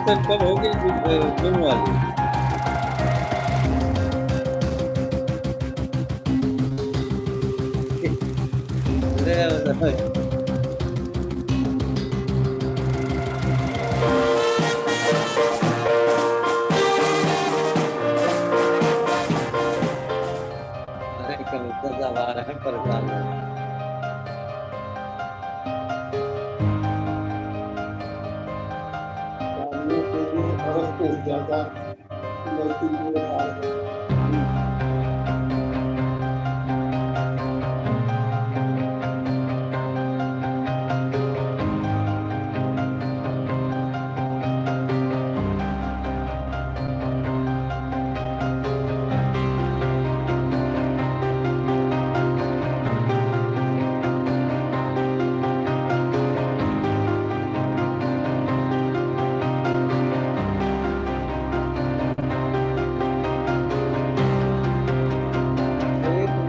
फिर कब होगी जून वाली? अरे कबूतर सब आ रहे हैं, परेशान हो। ज्यादा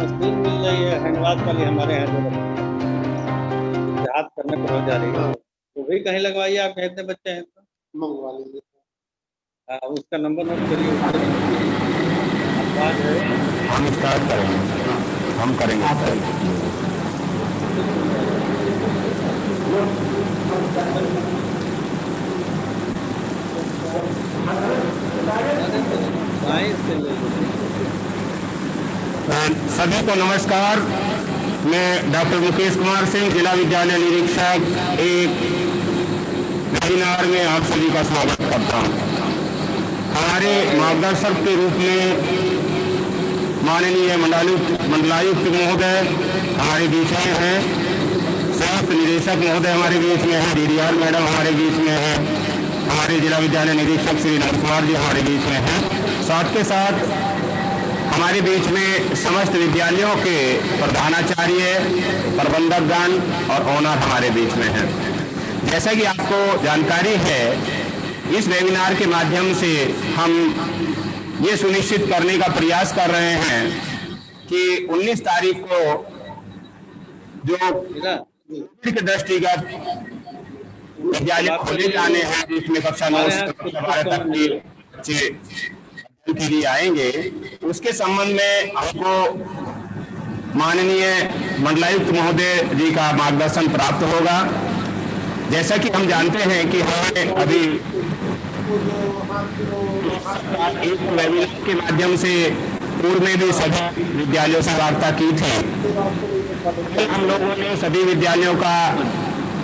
मशीन मिल रही है हैंडवाश वाली हमारे यहाँ जो देहात करने पर हो जा रही है, तो भी कहीं लगवाइए। आप कितने बच्चे हैं तो? मंगवा लीजिए। हाँ, उसका नंबर नोट करिए। आवाज है, हम स्टार्ट करेंगे, हम करेंगे। साइंस से ले लीजिए। सभी को नमस्कार। मैं डॉक्टर मुकेश कुमार सिंह, जिला विद्यालय निरीक्षक, एक वेबिनार में आप सभी का स्वागत करता हूं। हमारे मार्गदर्शक के रूप में माननीय मंडलायुक्त महोदय हमारे बीच में हैं, स्वास्थ्य निदेशक महोदय हमारे बीच में हैं, डीडीआर मैडम हमारे बीच में हैं, हमारे जिला विद्यालय निरीक्षक श्री नंद कुमार जी हमारे बीच में हैं। साथ के साथ हमारे बीच में समस्त विद्यालयों के प्रधानाचार्य, प्रबंधकगण और ओनर हमारे बीच में हैं। जैसा कि आपको जानकारी है, इस वेबिनार के माध्यम से हम ये सुनिश्चित करने का प्रयास कर रहे हैं कि 19 तारीख को जो कोविड के दृष्टिगत विद्यालय खोले जाने हैं, जिसमें कक्षा 9 से कक्षा 12 तक के बच्चे के लिए आएंगे, उसके संबंध में हमको माननीय मंडलायुक्त महोदय जी का मार्गदर्शन प्राप्त होगा। जैसा कि हम जानते हैं कि हमने अभी एक वेबिनार के माध्यम से पूर्व में भी सभी विद्यालयों से वार्ता की थी। हम लोगों ने सभी विद्यालयों का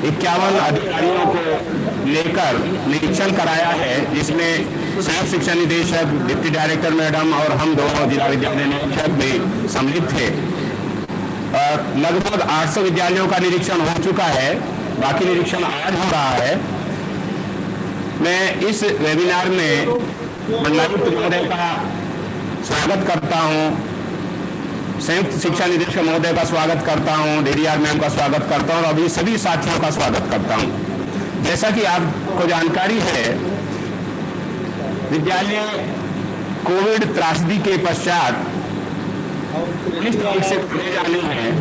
51 अधिकारियों को लेकर निरीक्षण कराया है, जिसमें संयुक्त शिक्षा निदेशक, डिप्टी डायरेक्टर मैडम और हम दोनों जिला विद्यालय निरीक्षक भी सम्मिलित थे। लगभग 800 विद्यालयों का निरीक्षण हो चुका है, बाकी निरीक्षण आज हो रहा है। मैं इस वेबिनार में मंडलायुक्त महोदय का स्वागत करता हूं, संयुक्त शिक्षा निदेशक महोदय का स्वागत करता हूं, डीडीआर मैम का स्वागत करता हूं और अभी सभी साथियों का स्वागत करता हूं। जैसा कि आपको जानकारी है, विद्यालय कोविड त्रासदी के पश्चात 19 तारीख से खोले जाने हैं।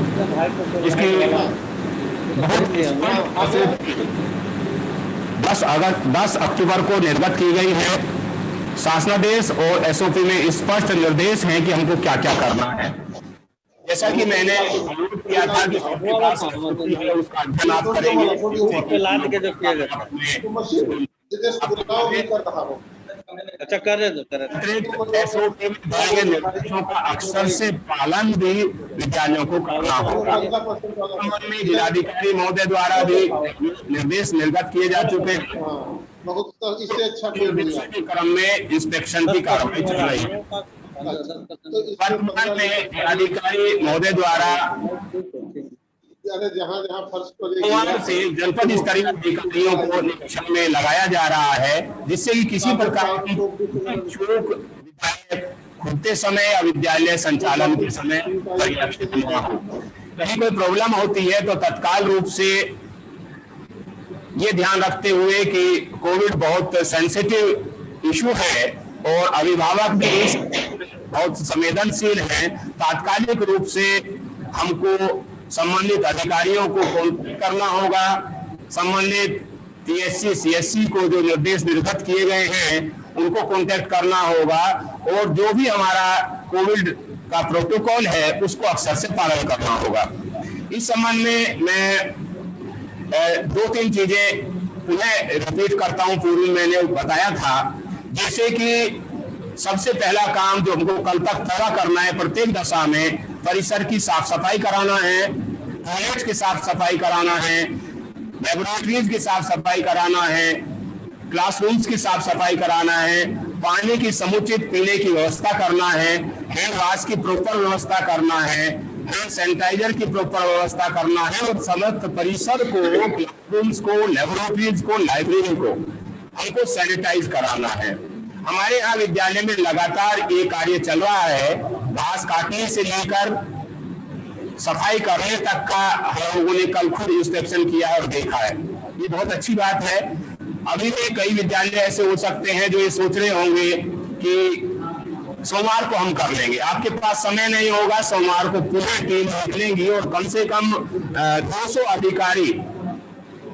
इसकी बहुत 10 अक्टूबर को निर्गत की गई है। शासनादेश और एसओपी में स्पष्ट निर्देश हैं कि हमको क्या क्या करना है। जैसा कि मैंने अनुरोध किया था कि आपके पास एसओपी है, उसका अध्ययन आप करेंगे। अच्छा, कर रहे तो एसओपी में दिए गए निर्देशों का अक्सर से पालन भी विद्यालयों को करना होगा। जिलाधिकारी महोदय द्वारा भी निर्देश निर्गत किए जा चुके हैं। इससे अच्छा के क्रम में इंस्पेक्शन की कार्रवाई चल रही है। वर्तमान में जिलाधिकारी महोदय द्वारा सोमवार से जनपद स्तरीय अधिकारियों को निरीक्षण में लगाया जा रहा है, जिससे कि किसी प्रकार की चूक विद्यालय खुलते समय या विद्यालय संचालन के समय परिलक्षित न हो। कहीं कोई प्रॉब्लम होती है तो तत्काल रूप से ये ध्यान रखते हुए कि कोविड बहुत सेंसिटिव इशू है और अभिभावक भी बहुत संवेदनशील हैं, तात्कालिक रूप से हमको संबंधित अधिकारियों को कॉन्टेक्ट करना होगा, संबंधित TSC, CSC को जो निर्देश निर्गत किए गए हैं उनको कांटेक्ट करना होगा और जो भी हमारा कोविड का प्रोटोकॉल है उसको अक्षर से पालन करना होगा। इस संबंध में मैं 2-3 चीजें पुनः रिपीट करता हूं। पूर्व मैंने बताया था, जैसे कि सबसे पहला काम जो हमको कल तक पूरा करना है, प्रत्येक दशा में परिसर की साफ सफाई कराना है, टॉयलेट की साफ सफाई कराना है, लेबोरेटरीज की साफ सफाई कराना है, क्लासरूम्स की साफ सफाई कराना है, पानी की समुचित पीने की व्यवस्था करना है, हैंड वॉश की प्रॉपर व्यवस्था करना है, हैंड सैनिटाइजर की प्रॉपर व्यवस्था करना है और समस्त परिसर को, क्लासरूम्स को, लेबोरेटरीज को, लाइब्रेरी को हमको सैनिटाइज कराना है। हमारे यहाँ विद्यालय में लगातार ये कार्य चल रहा है, घास काटने से लेकर सफाई करने तक का हम लोगों ने कल खुद इंस्पेक्शन किया और देखा है। ये बहुत अच्छी बात है। अभी भी कई विद्यालय ऐसे हो सकते हैं जो ये सोच रहे होंगे कि सोमवार को हम कर लेंगे। आपके पास समय नहीं होगा, सोमवार को पूरी टीम निकलेंगी और कम से कम 200 अधिकारी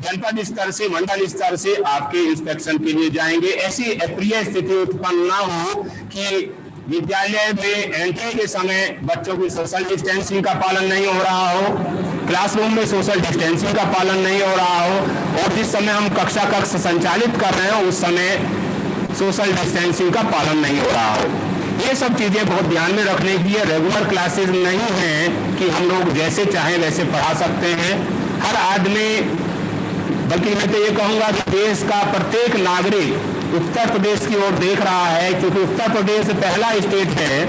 जनपद स्तर से, मंडल स्तर से आपके इंस्पेक्शन के लिए जाएंगे। ऐसी अप्रिय स्थिति उत्पन्न ना हो कि विद्यालय में एंट्री के समय बच्चों की सोशल डिस्टेंसिंग का पालन नहीं हो रहा हो, क्लासरूम में सोशल डिस्टेंसिंग का पालन नहीं हो रहा हो और जिस समय हम कक्ष संचालित कर रहे हो उस समय सोशल डिस्टेंसिंग का पालन नहीं हो रहा हो। ये सब चीजें बहुत ध्यान में रखने की है। रेगुलर क्लासेस नहीं है कि हम लोग जैसे चाहें वैसे पढ़ा सकते हैं। हर आदमी, बल्कि मैं तो ये कहूंगा कि देश का प्रत्येक नागरिक उत्तर प्रदेश की ओर देख रहा है, क्योंकि उत्तर प्रदेश पहला स्टेट है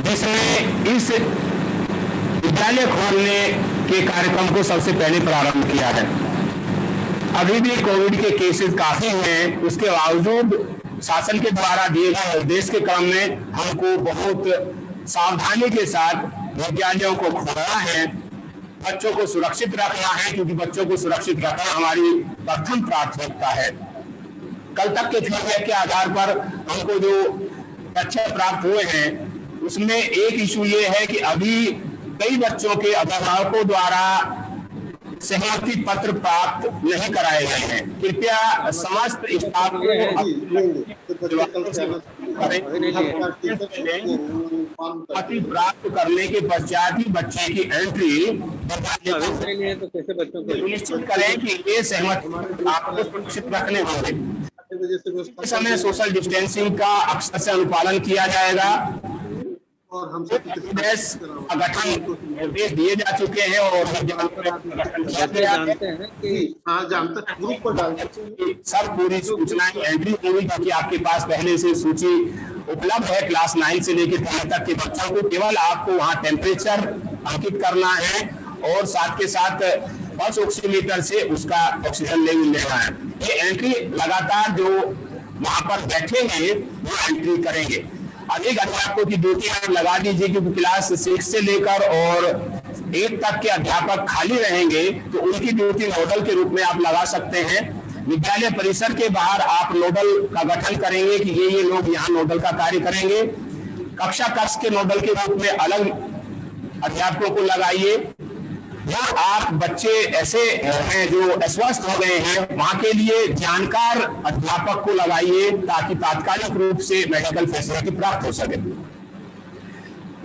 जिसने इस विद्यालय खोलने के कार्यक्रम को सबसे पहले प्रारंभ किया है। अभी भी कोविड के केसेस काफी हैं, उसके बावजूद शासन के द्वारा दिए गए निर्देश के क्रम में हमको बहुत सावधानी के साथ विद्यालयों को खोलना है, बच्चों को सुरक्षित रखना है, क्योंकि बच्चों को सुरक्षित रखना हमारी प्रथम प्राथमिकता है। कल तक के फीडबैक के आधार पर हमको जो तथ्य प्राप्त हुए हैं उसमें एक इशू ये है कि अभी कई बच्चों के अभिभावकों द्वारा सहमति पत्र प्राप्त नहीं कराए गए हैं। कृपया समस्त स्टाफ को प्राप्त करने के पश्चात ही बच्चे की एंट्री सुनिश्चित करें कि ये सहमति आपको सुरक्षित रखने होंगे। इस समय सोशल डिस्टेंसिंग का अक्षर से अनुपालन किया जाएगा और हम गठन निर्देश दिए जा चुके हैं और ग्रुप पर डालते सब पूरी सूचनाएं एंट्री होगी, क्योंकि आपके पास पहले से सूची उपलब्ध है। क्लास 9 से लेकर 10 तक के बच्चों को केवल आपको वहाँ टेम्परेचर अंकित करना है और साथ के साथ पल्स ऑक्सीमीटर से उसका ऑक्सीजन लेवल लेना है। ये एंट्री लगातार जो वहां पर बैठेंगे वो एंट्री करेंगे। अधिक अध्यापकों की ड्यूटी आप लगा दीजिए, क्योंकि क्लास 6 से लेकर और 8 तक के अध्यापक खाली रहेंगे तो उनकी ड्यूटी नोडल के रूप में आप लगा सकते हैं। विद्यालय परिसर के बाहर आप नोडल का गठन करेंगे कि ये लोग यहाँ नोडल का कार्य करेंगे। कक्ष के नोडल के रूप में अलग अध्यापकों को लगाइए। या आप बच्चे ऐसे हैं जो अस्वस्थ हो गए हैं, वहां के लिए जानकार अध्यापक को लगाइए ताकि तात्कालिक रूप से मेडिकल फैसिलिटी प्राप्त हो सके।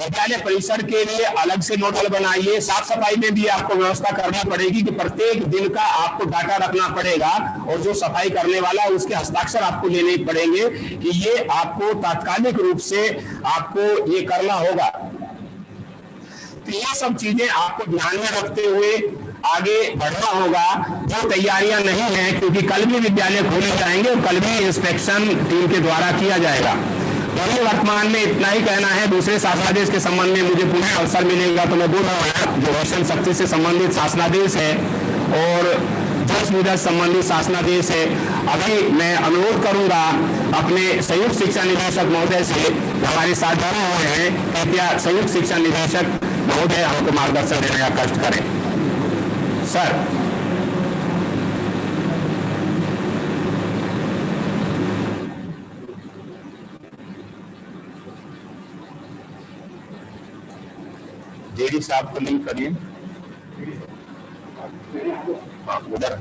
विद्यालय परिसर के लिए अलग से नोडल बनाइए। साफ सफाई में भी आपको व्यवस्था करनी पड़ेगी कि प्रत्येक दिन का आपको डाटा रखना पड़ेगा और जो सफाई करने वाला है उसके हस्ताक्षर आपको लेने पड़ेंगे कि ये आपको तात्कालिक रूप से आपको ये करना होगा। तो ये सब चीजें आपको ध्यान में रखते हुए आगे बढ़ना होगा। जो तैयारियां नहीं हैं, क्योंकि कल भी विद्यालय खोले जाएंगे और कल भी इंस्पेक्शन टीम के द्वारा किया जाएगा। मुझे वर्तमान में इतना ही कहना है। दूसरे शासनादेश के संबंध में मुझे पुनः अवसर मिलेगा तो मैं बोलूंगा। जो मिशन शक्ति से संबंधित शासनादेश है और जल सुविधा संबंधित शासनादेश है, अभी मैं अनुरोध करूंगा अपने संयुक्त शिक्षा निदेशक महोदय से, हमारे साथ जुड़े हुए हैं, कृपया संयुक्त शिक्षा निदेशक महोदय हमको मार्गदर्शन देने का कष्ट करें। सर, जेडी साहब को लिंक करिए। उधर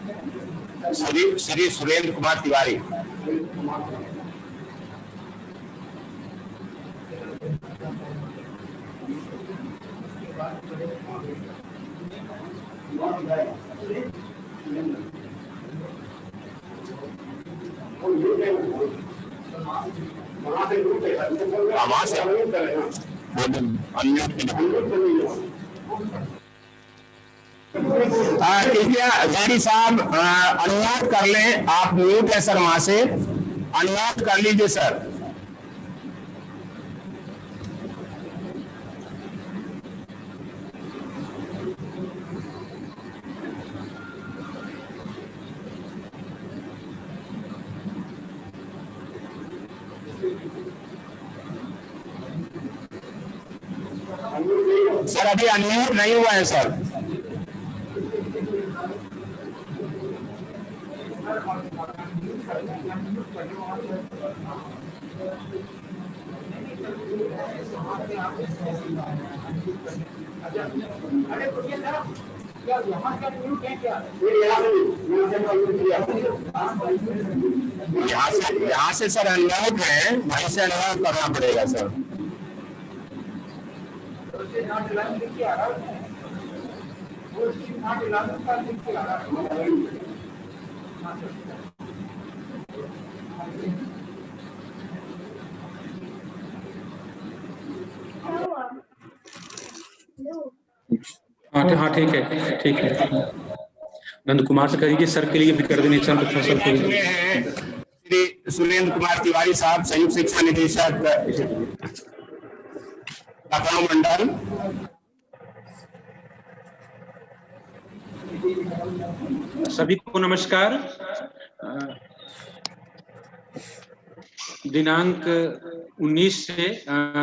श्री सुरेंद्र कुमार तिवारी। वहां से कृपया गाड़ी साहब अनम्यूट कर लें। आप म्यूट है सर, वहां से अनम्यूट कर लीजिए सर। सर अभी अनम्यूट नहीं हुआ है सर। यहाँ से सर अनम्यूट है, वहीं से अनम्यूट करना पड़ेगा सर। हाँ ठीक है, ठीक है। नंद कुमार से कहिए सर के लिए भी कर देने सर श्री सुरेंद्र कुमार तिवारी साहब, संयुक्त शिक्षा निदेशक लखनऊ मंडल। सभी को नमस्कार। दिनांक 19 से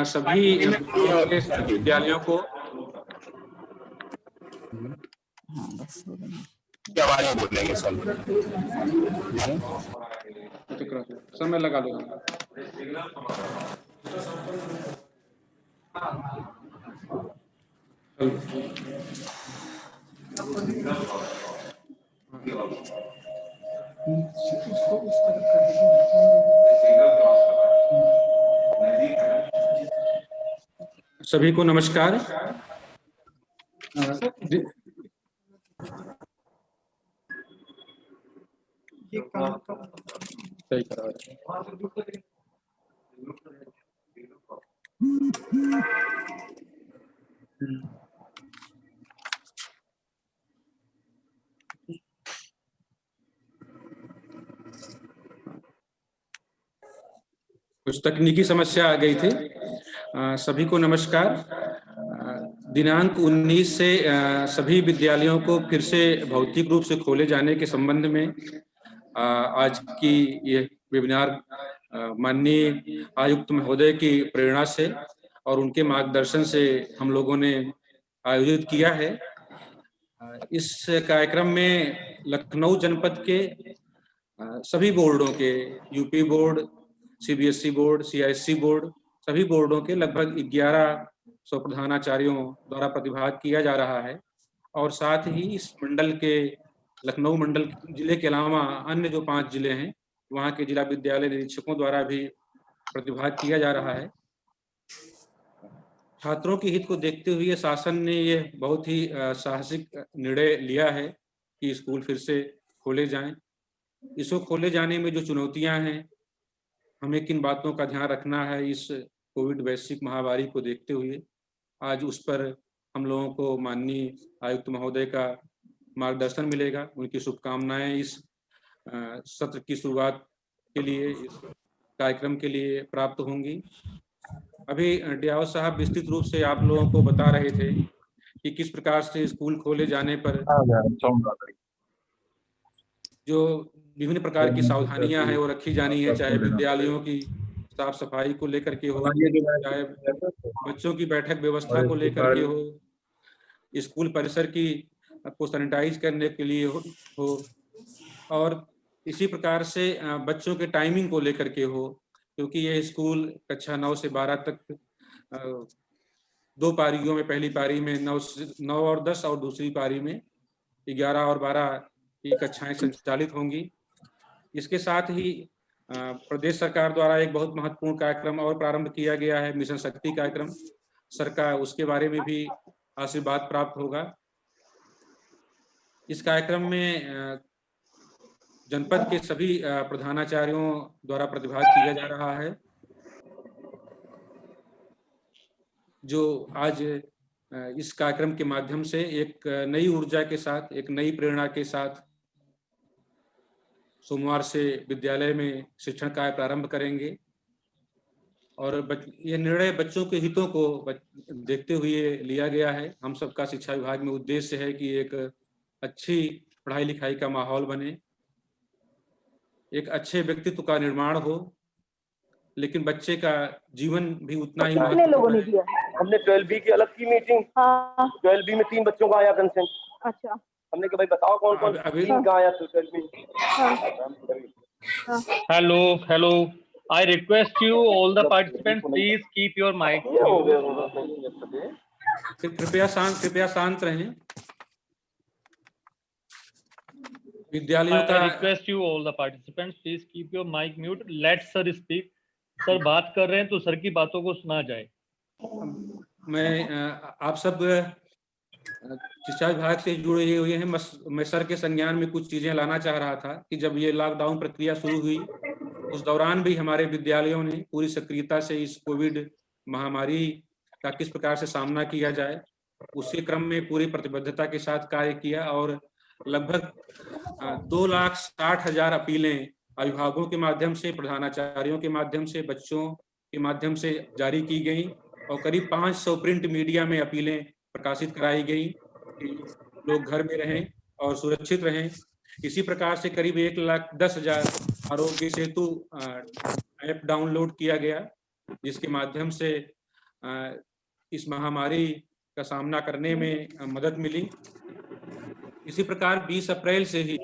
सभी विद्यालयों को क्या बारे में बोलेंगे सर? समय लगा दो। सभी को नमस्कार। सही करा कुछ तकनीकी समस्या आ गई थी। सभी को नमस्कार। दिनांक 19 से सभी विद्यालयों को फिर से भौतिक रूप से खोले जाने के संबंध में आज की ये वेबिनार माननीय आयुक्त महोदय की प्रेरणा से और उनके मार्गदर्शन से हम लोगों ने आयोजित किया है। इस कार्यक्रम में लखनऊ जनपद के सभी बोर्डों के, UP board, CBSE board, CISC board, सभी बोर्डों के लगभग 1100 प्रधानाचार्यों द्वारा प्रतिभाग किया जा रहा है। और साथ ही इस मंडल के, लखनऊ मंडल जिले के अलावा अन्य जो 5 जिले हैं, वहाँ के जिला विद्यालय निरीक्षकों द्वारा भी प्रतिभाग किया जा रहा है। छात्रों के हित को देखते हुए शासन ने ये बहुत ही साहसिक निर्णय लिया है कि स्कूल फिर से खोले जाएं। इसको खोले जाने में जो चुनौतियां हैं, हमें किन बातों का ध्यान रखना है इस कोविड वैश्विक महामारी को देखते हुए, आज उस पर हम लोगों को माननीय आयुक्त महोदय का मार्गदर्शन मिलेगा। उनकी शुभकामनाएं इस सत्र की शुरुआत के लिए, इस कार्यक्रम के लिए प्राप्त होंगी। अभी डियाव साहब विस्तृत रूप से आप लोगों को बता रहे थे कि किस प्रकार से स्कूल खोले जाने पर जो विभिन्न प्रकार की सावधानियां हैं वो रखी जानी है, चाहे विद्यालयों की साफ सफाई को लेकर के हो, चाहे बच्चों की बैठक व्यवस्था को लेकर के हो, स्कूल परिसर की को सैनिटाइज करने के लिए हो और इसी प्रकार से बच्चों के टाइमिंग को लेकर के हो, क्योंकि ये स्कूल कक्षा 9 से 12 तक 2 पारियों में, पहली पारी में 9 और 10 और दूसरी पारी में 11 और 12 की कक्षाएं संचालित होंगी। इसके साथ ही प्रदेश सरकार द्वारा एक बहुत महत्वपूर्ण कार्यक्रम और प्रारंभ किया गया है, मिशन शक्ति कार्यक्रम। सरकार उसके बारे में भी आशीर्वाद प्राप्त होगा। इस कार्यक्रम में जनपद के सभी प्रधानाचार्यों द्वारा प्रतिभाग किया जा रहा है, जो आज इस कार्यक्रम के माध्यम से एक नई ऊर्जा के साथ, एक नई प्रेरणा के साथ सोमवार से विद्यालय में शिक्षण कार्य प्रारंभ करेंगे। और ये निर्णय बच्चों के हितों को देखते हुए लिया गया है। हम सबका शिक्षा विभाग में उद्देश्य है कि एक अच्छी पढ़ाई लिखाई का माहौल बने, एक अच्छे व्यक्तित्व का निर्माण हो, लेकिन बच्चे का जीवन भी उतना ही महत्वपूर्ण है। हमने 12B की अलग की मीटिंग। हाँ। 12B में 3 बच्चों का आया कंसेंट। अच्छा। हमने कहा भाई बताओ कौन कौन का आया तो 12B। Hello. I request you all the participants, please keep your mic. कृपया शांत रहें। विद्यालयों का I request you all the participants, please keep your mic mute. Let sir speak. Sir बात कर रहे हैं तो सर की बातों को सुना जाए। मैं आप सब शिक्षा विभाग से जुड़े हुए हैं। मैं सर के संज्ञान में कुछ चीजें लाना चाह रहा था कि जब ये लॉकडाउन प्रक्रिया शुरू हुई उस दौरान भी हमारे विद्यालयों ने पूरी सक्रियता से इस कोविड महामारी का किस प्रकार से सामना किया जाए, उसी क्रम में पूरी प्रतिबद्धता के साथ कार्य किया और लगभग 2,60,000 अपीलें अभिभावकों के माध्यम से, प्रधानाचार्यों के माध्यम से, बच्चों के माध्यम से जारी की गई और करीब 500 प्रिंट मीडिया में अपीलें प्रकाशित कराई गई कि लोग घर में रहें और सुरक्षित रहें। इसी प्रकार से करीब 1,10,000 आरोग्य सेतु ऐप डाउनलोड किया गया, जिसके माध्यम से इस महामारी का सामना करने में मदद मिली। इसी प्रकार 20 अप्रैल से ही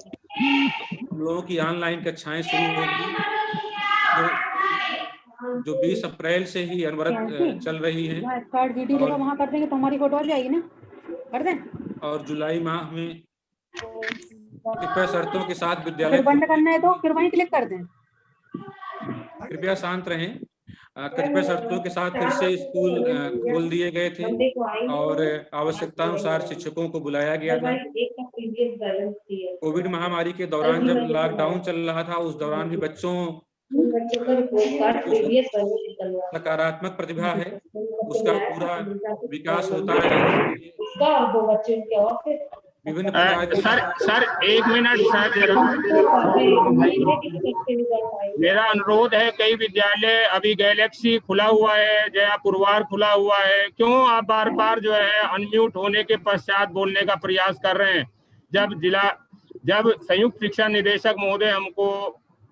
हम लोगों की ऑनलाइन कक्षाएं शुरू होगी, जो 20 अप्रैल से ही अनवरत चल रही हैं। वहाँ कर देंगे तो हमारी फोटो आ जाएगी ना, कर दें। और जुलाई माह में कृपया शर्तों के साथ विद्यालय बंद करना है तो फिर वहीं क्लिक कर दें। कृपया शांत रहें। कतिपय शर्तों के साथ फिर से स्कूल खोल दिए गए थे और आवश्यकतानुसार शिक्षकों को बुलाया गया था। कोविड महामारी के दौरान जब लॉकडाउन चल रहा था उस दौरान भी बच्चों सकारात्मक प्रतिभा है, उसका पूरा विकास होता है। विभिन्न सर 1 मिनट सर, मेरा अनुरोध है, कई विद्यालय अभी गैलेक्सी खुला हुआ है, जया पुरवार खुला हुआ है, क्यों आप बार बार जो है अनम्यूट होने के पश्चात बोलने का प्रयास कर रहे हैं? जब संयुक्त शिक्षा निदेशक महोदय हमको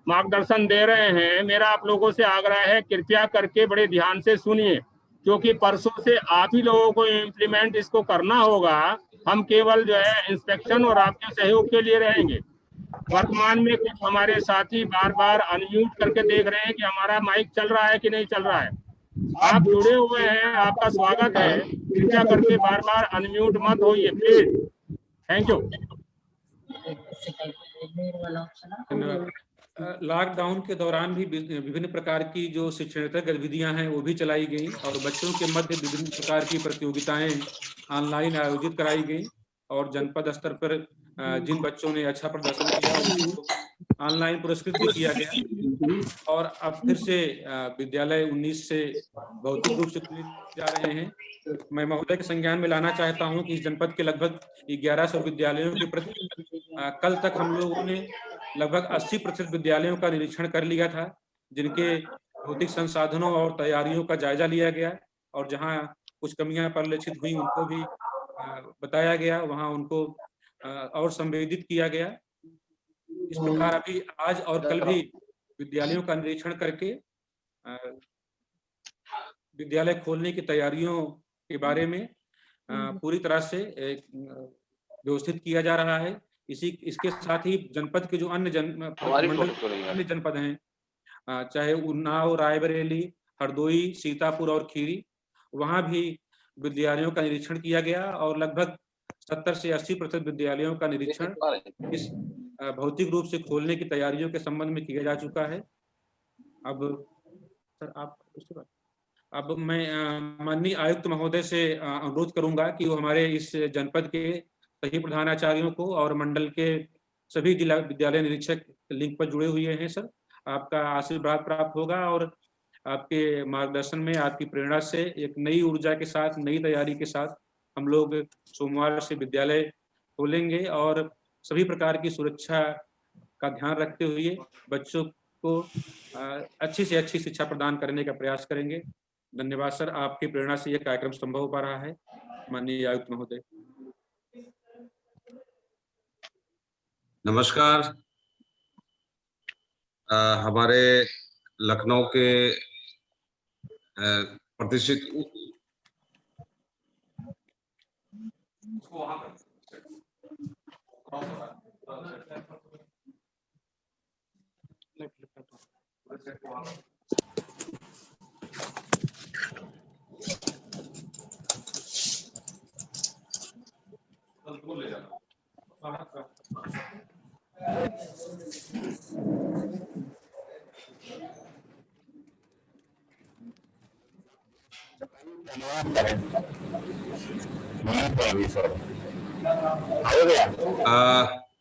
मार्गदर्शन दे रहे हैं, मेरा आप लोगों से आग्रह है कृपया करके बड़े ध्यान से सुनिए, क्योंकि परसों से आप ही लोगों को इम्प्लीमेंट इसको करना होगा। हम केवल जो है इंस्पेक्शन और आपके सहयोग के लिए रहेंगे। वर्तमान में कुछ हमारे साथी बार बार अनम्यूट करके देख रहे हैं कि हमारा माइक चल रहा है कि नहीं चल रहा है। आप जुड़े हुए हैं, आपका स्वागत है, कृपया करके बार बार अनम्यूट मत होइए प्लीज। Thank you. लॉकडाउन के दौरान भी विभिन्न प्रकार की जो शिक्षणेतर गतिविधियां हैं वो भी चलाई गई और बच्चों के मध्य विभिन्न प्रकार की प्रतियोगिताएं ऑनलाइन आयोजित कराई गई और जनपद स्तर पर जिन बच्चों ने अच्छा प्रदर्शन किया उनको ऑनलाइन पुरस्कृत भी किया गया। और अब फिर से विद्यालय 19 से भौतिक रूप से खुले जा रहे हैं। मैं महोदय के संज्ञान में लाना चाहता हूं कि इस जनपद के लगभग 1100 विद्यालयों के प्रति कल तक हम लोगों ने लगभग 80% विद्यालयों का निरीक्षण कर लिया था, जिनके भौतिक संसाधनों और तैयारियों का जायजा लिया गया और जहां कुछ कमियां परिलक्षित हुई उनको भी बताया गया, वहां उनको और संवेदित किया गया। इस प्रकार अभी आज और कल भी विद्यालयों का निरीक्षण करके विद्यालय खोलने की तैयारियों के बारे में पूरी तरह से व्यवस्थित किया जा रहा है। इसके साथ ही जनपद के जो अन्य जनपद हैं, चाहे उन्नाव, रायबरेली, हरदोई, सीतापुर और खीरी, वहां भी विद्यालयों का निरीक्षण किया गया और लगभग 70 से 80% विद्यालयों का निरीक्षण इस भौतिक रूप से खोलने की तैयारियों के संबंध में किया जा चुका है। अब सर आप उसके बाद अब मैं माननीय आयुक्त महोदय से अनुरोध करूंगा कि वो हमारे इस जनपद के सभी प्रधानाचार्यों को और मंडल के सभी जिला विद्यालय निरीक्षक लिंक पर जुड़े हुए हैं सर, आपका आशीर्वाद प्राप्त होगा और आपके मार्गदर्शन में, आपकी प्रेरणा से एक नई ऊर्जा के साथ, नई तैयारी के साथ हम लोग सोमवार से विद्यालय खोलेंगे और सभी प्रकार की सुरक्षा का ध्यान रखते हुए बच्चों को अच्छी से अच्छी शिक्षा प्रदान करने का प्रयास करेंगे। धन्यवाद सर, आपकी प्रेरणा से यह कार्यक्रम संभव हो पा रहा है। माननीय आयुक्त महोदय। नमस्कार। हमारे लखनऊ के प्रतिष्ठित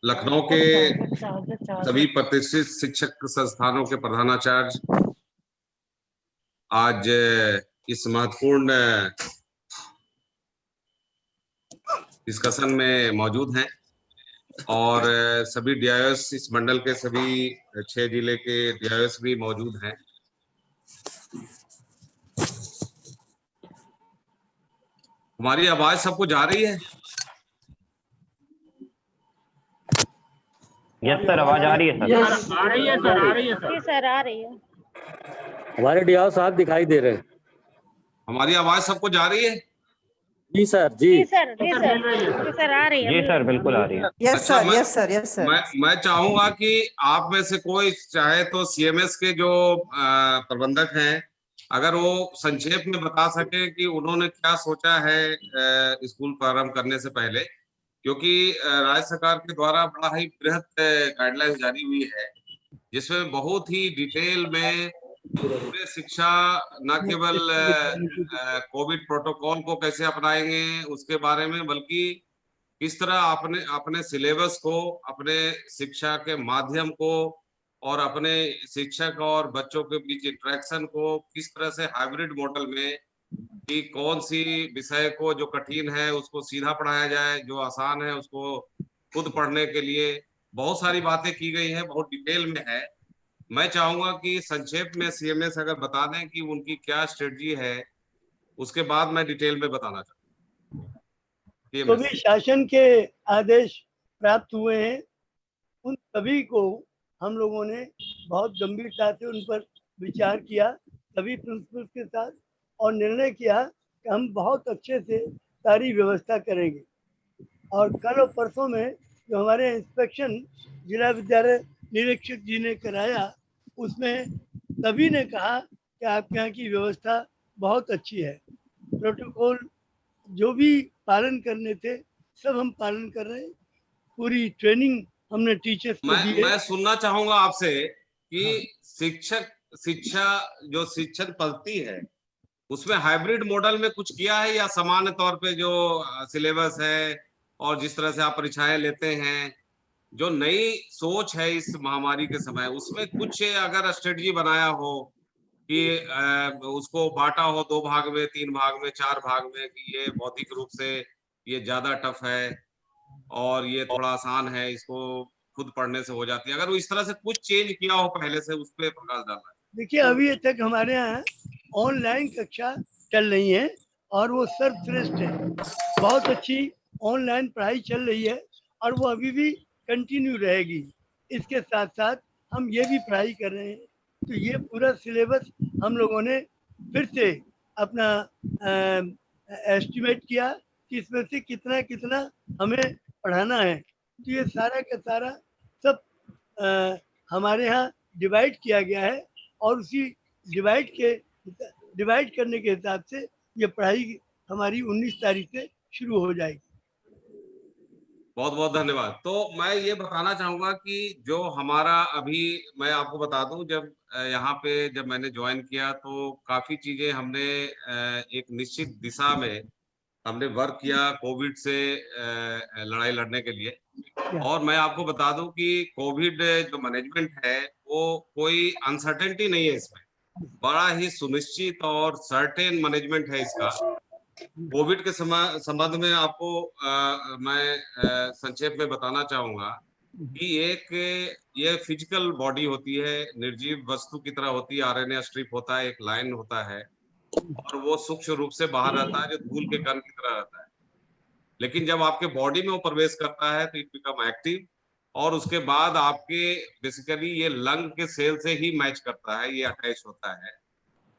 लखनऊ के सभी प्रतिष्ठित शिक्षक संस्थानों के प्रधानाचार्य आज इस महत्वपूर्ण डिस्कशन में मौजूद हैं और सभी डीआईओएस, इस मंडल के सभी 6 जिले के डीआईओएस भी मौजूद हैं। हमारी आवाज सबको जा रही है? यस सर, आवाज आ रही है सर। आ रही है सर, आ रही है सर। जी सर, आ रही है। हमारे डीआईओ साहब दिखाई दे रहे हैं। हमारी आवाज सबको जा रही है? जी सर, जी सर, जी सर आ रही है। जी सर, बिल्कुल आ रही है। Yes sir, yes sir, yes sir. मैं चाहूंगा कि आप में से कोई चाहे तो सीएमएस के जो प्रबंधक हैं, अगर वो संक्षेप में बता सके कि उन्होंने क्या सोचा है स्कूल प्रारंभ करने से पहले, क्योंकि राज्य सरकार के द्वारा बड़ा ही बृहत गाइडलाइंस जारी हुई है जिसमें बहुत ही डिटेल में पूरे शिक्षा न केवल कोविड प्रोटोकॉल को कैसे अपनाएंगे उसके बारे में, बल्कि किस तरह अपने सिलेबस को, अपने शिक्षा के माध्यम को और अपने शिक्षक और बच्चों के बीच इंटरेक्शन को किस तरह से हाइब्रिड मॉडल में, कि कौन सी विषय को जो कठिन है उसको सीधा पढ़ाया जाए, जो आसान है उसको खुद पढ़ने के लिए बहुत सारी बातें की गई हैं, बहुत डिटेल में है। मैं चाहूंगा कि संक्षेप में सीएमएस अगर बता दें कि उनकी क्या स्ट्रेटजी है, उसके बाद मैं डिटेल में बताना चाहूंगा। तो भी शासन के आदेश प्राप्त हुए हैं, उन सभी को हम लोगों ने बहुत गंभीरता से उन पर विचार किया सभी प्रिंसिपल के साथ और निर्णय किया कि हम बहुत अच्छे से सारी व्यवस्था करेंगे। और कल और परसों में जो हमारे इंस्पेक्शन जिला विद्यालय निरीक्षक जी ने कराया, उसमें सभी ने कहा कि आपके यहाँ की व्यवस्था बहुत अच्छी है। प्रोटोकॉल जो भी पालन करने थे सब हम पालन कर रहे हैं। पूरी ट्रेनिंग हमने टीचर्स को दी है। मैं सुनना चाहूंगा आपसे कि शिक्षा जो शिक्षण पद्धति है उसमें हाइब्रिड मॉडल में कुछ किया है या सामान्य तौर पे जो सिलेबस है और जिस तरह से आप परीक्षाएं लेते हैं, जो नई सोच है इस महामारी के समय, उसमें कुछ अगर स्ट्रेटजी बनाया हो कि उसको बांटा हो 2 भाग में, 3 भाग में, 4 भाग में, कि ये भौतिक रूप से ये ज्यादा टफ है और ये थोड़ा आसान है, इसको खुद पढ़ने से हो जाती है, अगर वो इस तरह से कुछ चेंज किया हो पहले से, उस पर प्रकाश डालना है। देखिए, अभी तक हमारे यहाँ ऑनलाइन कक्षा चल रही है और वो सर्वश्रेष्ठ है। बहुत अच्छी ऑनलाइन पढ़ाई चल रही है और वो अभी भी कंटिन्यू रहेगी। इसके साथ साथ हम ये भी पढ़ाई कर रहे हैं, तो ये पूरा सिलेबस हम लोगों ने फिर से अपना एस्टिमेट किया कि इसमें से कितना कितना हमें पढ़ाना है। तो ये सारा का सारा सब हमारे यहाँ डिवाइड किया गया है और उसी डिवाइड करने के हिसाब से ये पढ़ाई हमारी 19 तारीख से शुरू हो जाएगी। बहुत बहुत धन्यवाद। तो मैं ये बताना चाहूंगा कि जो हमारा अभी, मैं आपको बता दूं, जब यहाँ पे जब मैंने ज्वाइन किया तो काफी चीजें हमने एक निश्चित दिशा में हमने वर्क किया कोविड से लड़ाई लड़ने के लिए। और मैं आपको बता दूं कि कोविड जो मैनेजमेंट है वो कोई अनसर्टेनिटी नहीं है इसमें, बड़ा ही सुनिश्चित और सर्टेन मैनेजमेंट है इसका। कोविड के संबंध में आपको मैं संक्षेप में बताना चाहूंगा कि एक ये फिजिकल बॉडी होती है, निर्जीव वस्तु की तरह होती है, आरएनए स्ट्रिप होता है, एक लाइन होता है और वो सूक्ष्म रूप से बाहर रहता है, जो धूल के कण की तरह रहता है। लेकिन जब आपके बॉडी में वो प्रवेश करता है तो इट बिकम एक्टिव, और उसके बाद आपके बेसिकली ये लंग के सेल से ही मैच करता है, ये अटैच होता है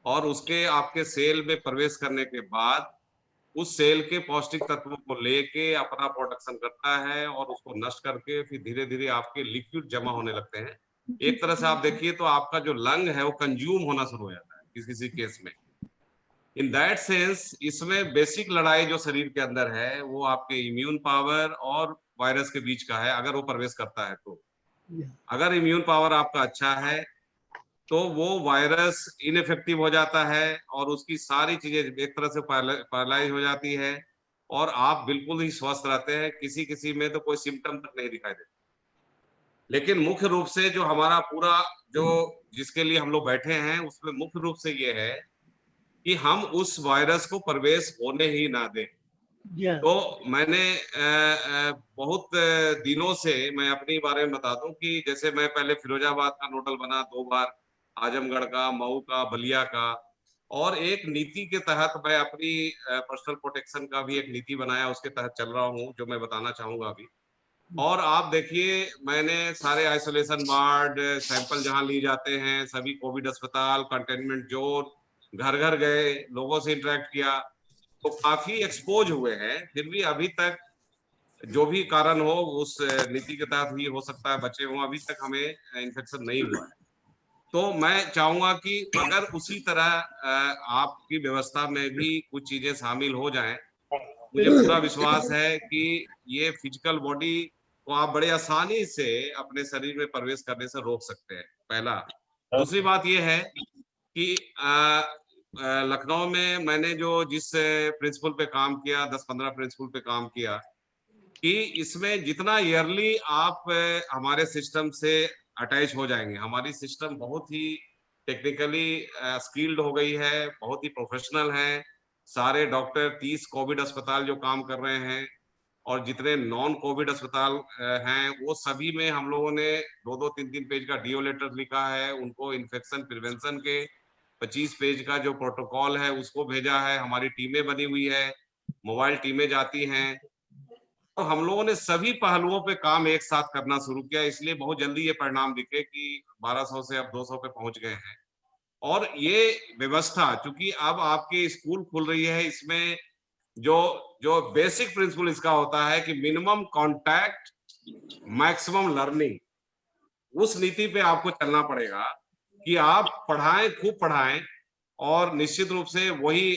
और उसके आपके सेल में प्रवेश करने के बाद उस सेल के पौष्टिक तत्वों को लेके अपना प्रोडक्शन करता है और उसको नष्ट करके फिर धीरे धीरे आपके लिक्विड जमा होने लगते हैं। एक तरह से आप देखिए तो आपका जो लंग है वो कंज्यूम होना शुरू हो जाता है किसी किसी केस में। इन दैट सेंस इसमें बेसिक लड़ाई जो शरीर के अंदर है वो आपके इम्यून पावर और वायरस के बीच का है, अगर वो प्रवेश करता है तो। अगर इम्यून पावर आपका अच्छा है तो वो वायरस इनइफेक्टिव हो जाता है और उसकी सारी चीजें एक तरह से पैरालाइज हो जाती है और आप बिल्कुल ही स्वस्थ रहते हैं, किसी किसी में तो कोई सिम्टम तक नहीं दिखाई देता। लेकिन मुख्य रूप से जो हमारा पूरा जो जिसके लिए हम लोग बैठे हैं उसमें मुख्य रूप से ये है कि हम उस वायरस को प्रवेश होने ही ना दें। तो मैंने बहुत दिनों से, मैं अपने बारे में बता दूं कि जैसे मैं पहले फिरोजाबाद का नोडल बना 2 बार, आजमगढ़ का, मऊ का, बलिया का, और एक नीति के तहत मैं अपनी पर्सनल प्रोटेक्शन का भी एक नीति बनाया, उसके तहत चल रहा हूं जो मैं बताना चाहूंगा अभी। और आप देखिए मैंने सारे आइसोलेशन वार्ड, सैंपल जहां लिए जाते हैं, सभी कोविड अस्पताल, कंटेनमेंट जोन, घर घर गए, लोगों से इंटरेक्ट किया, तो काफी एक्सपोज हुए हैं। फिर भी अभी तक जो भी कारण हो उस नीति के तहत ही हो सकता है बचे हों, अभी तक हमें इन्फेक्शन नहीं हुआ है। तो मैं चाहूंगा कि अगर उसी तरह आपकी व्यवस्था में भी कुछ चीजें शामिल हो जाएं, मुझे पूरा विश्वास है कि ये फिजिकल बॉडी को आप बड़े आसानी से अपने शरीर में प्रवेश करने से रोक सकते हैं, पहला। दूसरी बात ये है कि लखनऊ में मैंने जो जिस प्रिंसिपल पे काम किया, 10-15 प्रिंसिपल पे काम किया, कि इसमें जितना ईयरली आप हमारे सिस्टम से अटैच हो जाएंगे, हमारी सिस्टम बहुत ही टेक्निकली स्किल्ड हो गई है, बहुत ही प्रोफेशनल है। सारे डॉक्टर 30 कोविड अस्पताल जो काम कर रहे हैं और जितने नॉन कोविड अस्पताल हैं वो सभी में हम लोगों ने 2-2, 3-3 पेज का डीओ लेटर लिखा है, उनको इन्फेक्शन प्रिवेंशन के 25 पेज का जो प्रोटोकॉल है उसको भेजा है। हमारी टीमें बनी हुई है, मोबाइल टीमें जाती हैं, तो हम लोगों ने सभी पहलुओं पे काम एक साथ करना शुरू किया, इसलिए बहुत जल्दी ये परिणाम दिखे कि 1200 से अब 200 पे पहुंच गए हैं। और ये व्यवस्था चूंकि अब आपके स्कूल खुल रही है, इसमें जो जो बेसिक प्रिंसिपल इसका होता है कि मिनिमम कांटेक्ट मैक्सिमम लर्निंग, उस नीति पे आपको चलना पड़ेगा कि आप पढ़ाएं, खूब पढ़ाएं। और निश्चित रूप से वही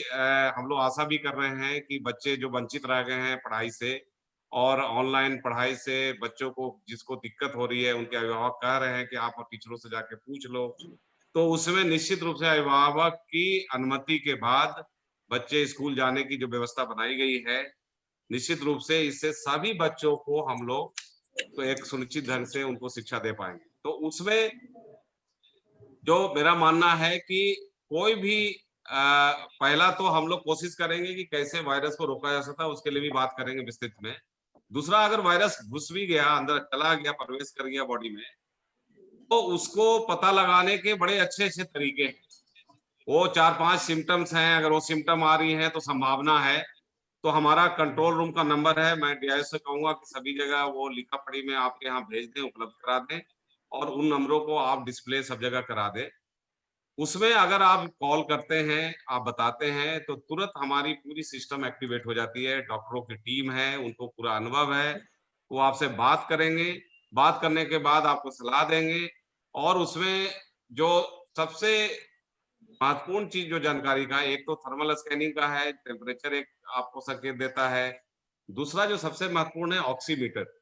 हम लोग आशा भी कर रहे हैं कि बच्चे जो वंचित रह गए हैं पढ़ाई से और ऑनलाइन पढ़ाई से, बच्चों को जिसको दिक्कत हो रही है, उनके अभिभावक कह रहे हैं कि आप टीचरों से जाके पूछ लो, तो उसमें निश्चित रूप से अभिभावक की अनुमति के बाद बच्चे स्कूल जाने की जो व्यवस्था बनाई गई है, निश्चित रूप से इससे सभी बच्चों को हम लोग तो एक सुनिश्चित ढंग से उनको शिक्षा दे पाएंगे। तो उसमें जो मेरा मानना है कि कोई भी पहला तो हम लोग कोशिश करेंगे कि कैसे वायरस को रोका जा सकता है, उसके लिए भी बात करेंगे विस्तृत में। दूसरा, अगर वायरस घुस भी गया, अंदर चला गया, प्रवेश कर गया बॉडी में, तो उसको पता लगाने के बड़े अच्छे अच्छे तरीके हैं। वो 4-5 सिम्टम्स हैं, अगर वो सिम्टम आ रही हैं तो संभावना है, तो हमारा कंट्रोल रूम का नंबर है, मैं डीआई से कहूंगा कि सभी जगह वो लिखा पढ़ी में आपके यहाँ भेज दें, उपलब्ध करा दें, और उन नंबरों को आप डिस्प्ले सब जगह करा दें। उसमें अगर आप कॉल करते हैं, आप बताते हैं, तो तुरंत हमारी पूरी सिस्टम एक्टिवेट हो जाती है। डॉक्टरों की टीम है, उनको पूरा अनुभव है, वो आपसे बात करेंगे, बात करने के बाद आपको सलाह देंगे। और उसमें जो सबसे महत्वपूर्ण चीज जो जानकारी का, एक तो थर्मल स्कैनिंग का है, टेम्परेचर एक आपको संकेत देता है, दूसरा जो सबसे महत्वपूर्ण है ऑक्सीमीटर।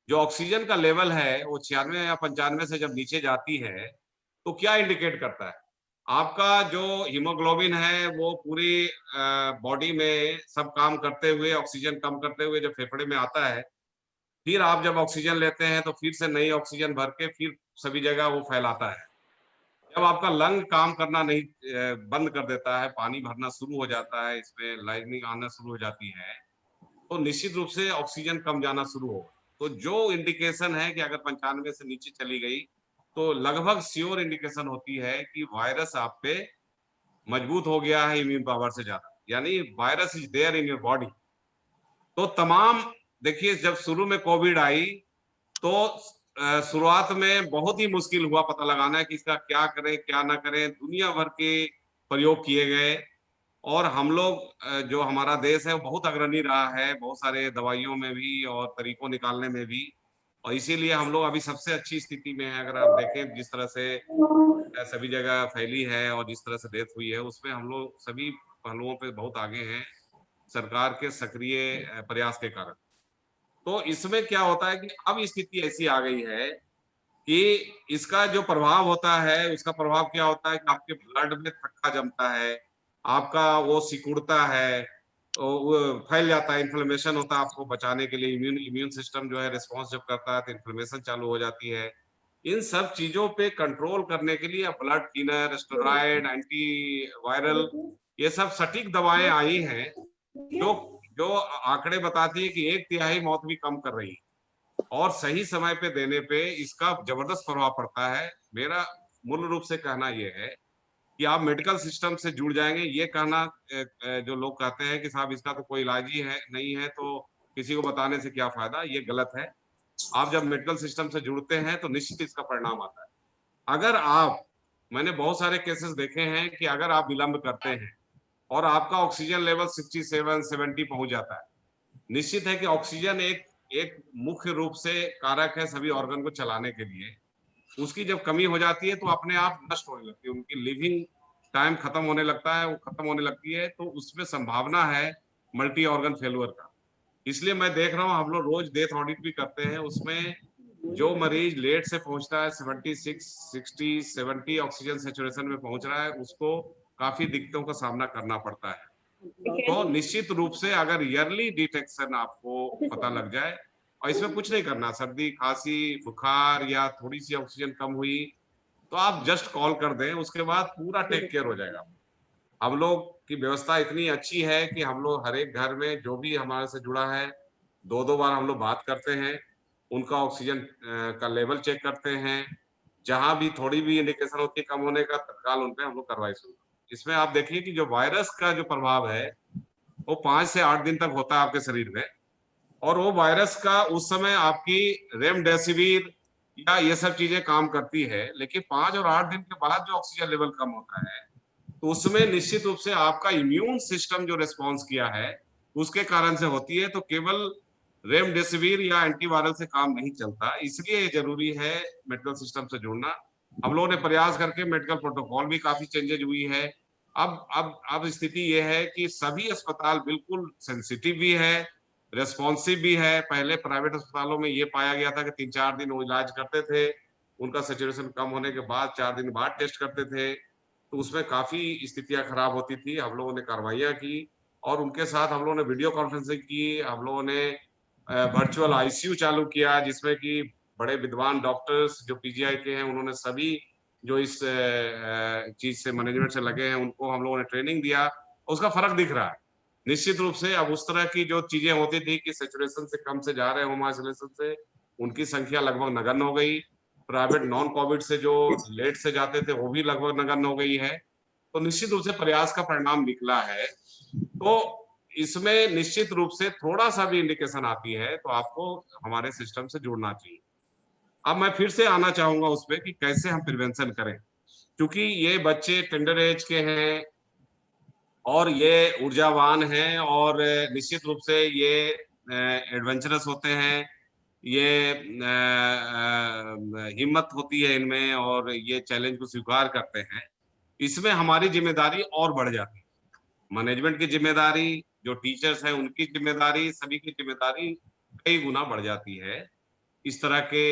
जो ऑक्सीजन का लेवल है वो 96 या 95 से जब नीचे जाती है तो क्या इंडिकेट करता है? आपका जो हीमोग्लोबिन है वो पूरी बॉडी में सब काम करते हुए, ऑक्सीजन कम करते हुए जब फेफड़े में आता है, फिर आप जब ऑक्सीजन लेते हैं तो फिर से नई ऑक्सीजन भर के फिर सभी जगह वो फैलाता है। जब आपका लंग काम करना नहीं बंद कर देता है, पानी भरना शुरू हो जाता है, इसमें लाइनिंग आना शुरू हो जाती है, तो निश्चित रूप से ऑक्सीजन कम जाना शुरू होगा। तो जो इंडिकेशन है कि अगर 95 से नीचे चली गई तो लगभग श्योर इंडिकेशन होती है कि वायरस आप पे मजबूत हो गया है इम्यून पावर से ज्यादा, यानी virus is there in your body. तो तमाम देखिए, जब शुरू में कोविड आई तो शुरुआत में बहुत ही मुश्किल हुआ पता लगाना कि इसका क्या करें क्या ना करें, दुनिया भर के प्रयोग किए गए और हम लोग जो हमारा देश है वो बहुत अग्रणी रहा है बहुत सारे दवाइयों में भी और तरीकों निकालने में भी, और इसीलिए हम लोग अभी सबसे अच्छी स्थिति में है। अगर आप देखें जिस तरह से सभी जगह फैली है और जिस तरह से डेथ हुई है, उसमें हम लोग सभी पहलुओं पे बहुत आगे हैं सरकार के सक्रिय प्रयास के कारण। तो इसमें क्या होता है कि अब स्थिति ऐसी आ गई है कि इसका जो प्रभाव होता है उसका प्रभाव क्या होता है कि आपके ब्लड में थक्का जमता है, आपका वो सिकुड़ता है, तो वो फैल जाता है, इन्फ्लेमेशन होता है। आपको बचाने के लिए इम्यून सिस्टम जो है रिस्पॉन्स जब करता है तो इन्फ्लेमेशन चालू हो जाती है। इन सब चीजों पे कंट्रोल करने के लिए blood thinner, steroid, anti viral, ये सब सटीक दवाएं आई हैं जो जो आंकड़े बताती है कि 1/3 मौत भी कम कर रही है और सही समय पे देने पे इसका जबरदस्त प्रभाव पड़ता है। मेरा मूल रूप से कहना यह है कि आप मेडिकल सिस्टम से जुड़ जाएंगे। ये कहना जो लोग कहते हैं कि साहब इसका तो कोई इलाज ही है नहीं है तो किसी को बताने से क्या फायदा, ये गलत है। आप जब मेडिकल सिस्टम से जुड़ते हैं तो निश्चित इसका परिणाम आता है। अगर आप, मैंने बहुत सारे केसेस देखे हैं कि अगर आप विलंब करते हैं और आपका ऑक्सीजन लेवल 67-70 पहुंच जाता है, निश्चित है कि ऑक्सीजन एक मुख्य रूप से कारक है सभी ऑर्गन को चलाने के लिए। उसकी जब कमी हो जाती है तो अपने आप नष्ट होने लगती है, उनकी लिविंग टाइम खत्म होने लगता है, वो खत्म होने लगती है, तो उसमें संभावना है मल्टी ऑर्गन फेलुअर का। इसलिए मैं देख रहा हूँ हम लोग रोज डेथ ऑडिट भी करते हैं, उसमें जो मरीज लेट से पहुंचता है 76, 60, 70 ऑक्सीजन सेचुरेशन में पहुंच रहा है, उसको काफी दिक्कतों का सामना करना पड़ता है। तो निश्चित रूप से अगर ईयरली डिटेक्शन आपको पता लग जाए, और इसमें कुछ नहीं करना, सर्दी खांसी बुखार या थोड़ी सी ऑक्सीजन कम हुई तो आप जस्ट कॉल कर दें, उसके बाद पूरा टेक केयर हो जाएगा। हम लोग की व्यवस्था इतनी अच्छी है कि हम लोग हर एक घर में जो भी हमारे से जुड़ा है 2-2 बार हम लोग बात करते हैं, उनका ऑक्सीजन का लेवल चेक करते हैं, जहां भी थोड़ी भी इंडिकेशन होती है कम होने का तत्काल उन पे हम लोग कार्रवाई शुरू। इसमें आप देखिए कि जो वायरस का जो प्रभाव है वो 5 से 8 दिन तक होता है आपके शरीर में, और वो वायरस का उस समय आपकी रेमडेसिविर या ये सब चीजें काम करती है, लेकिन 5 और 8 दिन के बाद जो ऑक्सीजन लेवल कम होता है तो उसमें निश्चित रूप से आपका इम्यून सिस्टम जो रिस्पॉन्स किया है उसके कारण से होती है। तो केवल रेमडेसिविर या एंटीवायरल से काम नहीं चलता, इसलिए जरूरी है मेडिकल सिस्टम से जुड़ना। हम लोगों ने प्रयास करके मेडिकल प्रोटोकॉल भी काफी चेंजेज हुई है। अब स्थिति ये है कि सभी अस्पताल बिल्कुल सेंसिटिव भी है, रेस्पॉन्सिव भी है। पहले प्राइवेट अस्पतालों में ये पाया गया था कि 3-4 दिन वो इलाज करते थे, उनका सैचुरेशन कम होने के बाद 4 दिन बाद टेस्ट करते थे, तो उसमें काफी स्थितियां खराब होती थी। हम लोगों ने कार्रवाइयां की और उनके साथ हम लोगों ने वीडियो कॉन्फ्रेंसिंग की, हम लोगों ने वर्चुअल आईसीयू चालू किया जिसमें कि बड़े विद्वान डॉक्टर्स जो पीजीआई के हैं उन्होंने सभी जो इस चीज से मैनेजमेंट से लगे हैं उनको हम लोगों ने ट्रेनिंग दिया, उसका फर्क दिख रहा है निश्चित रूप से। अब उस तरह की जो चीजें होती थी कि सैचुरेशन से कम से जा रहे हैं होम आइसोलेशन से, उनकी संख्या लगभग नगण्य हो गई। प्राइवेट नॉन कोविड से जो लेट से जाते थे वो भी लगभग नगण्य हो गई है। तो निश्चित रूप से प्रयास का परिणाम निकला है। तो इसमें निश्चित रूप से थोड़ा सा भी इंडिकेशन आती है तो आपको हमारे सिस्टम से जुड़ना चाहिए। अब मैं फिर से आना चाहूंगा उस पर कि कैसे हम प्रिवेंशन करें, क्योंकि ये बच्चे टेंडर एज के हैं और ये ऊर्जावान हैं और निश्चित रूप से ये एडवेंचरस होते हैं, ये हिम्मत होती है इनमें और ये चैलेंज को स्वीकार करते हैं। इसमें हमारी जिम्मेदारी और बढ़ जाती है। मैनेजमेंट की जिम्मेदारी, जो टीचर्स हैं उनकी जिम्मेदारी, सभी की जिम्मेदारी कई गुना बढ़ जाती है। इस तरह के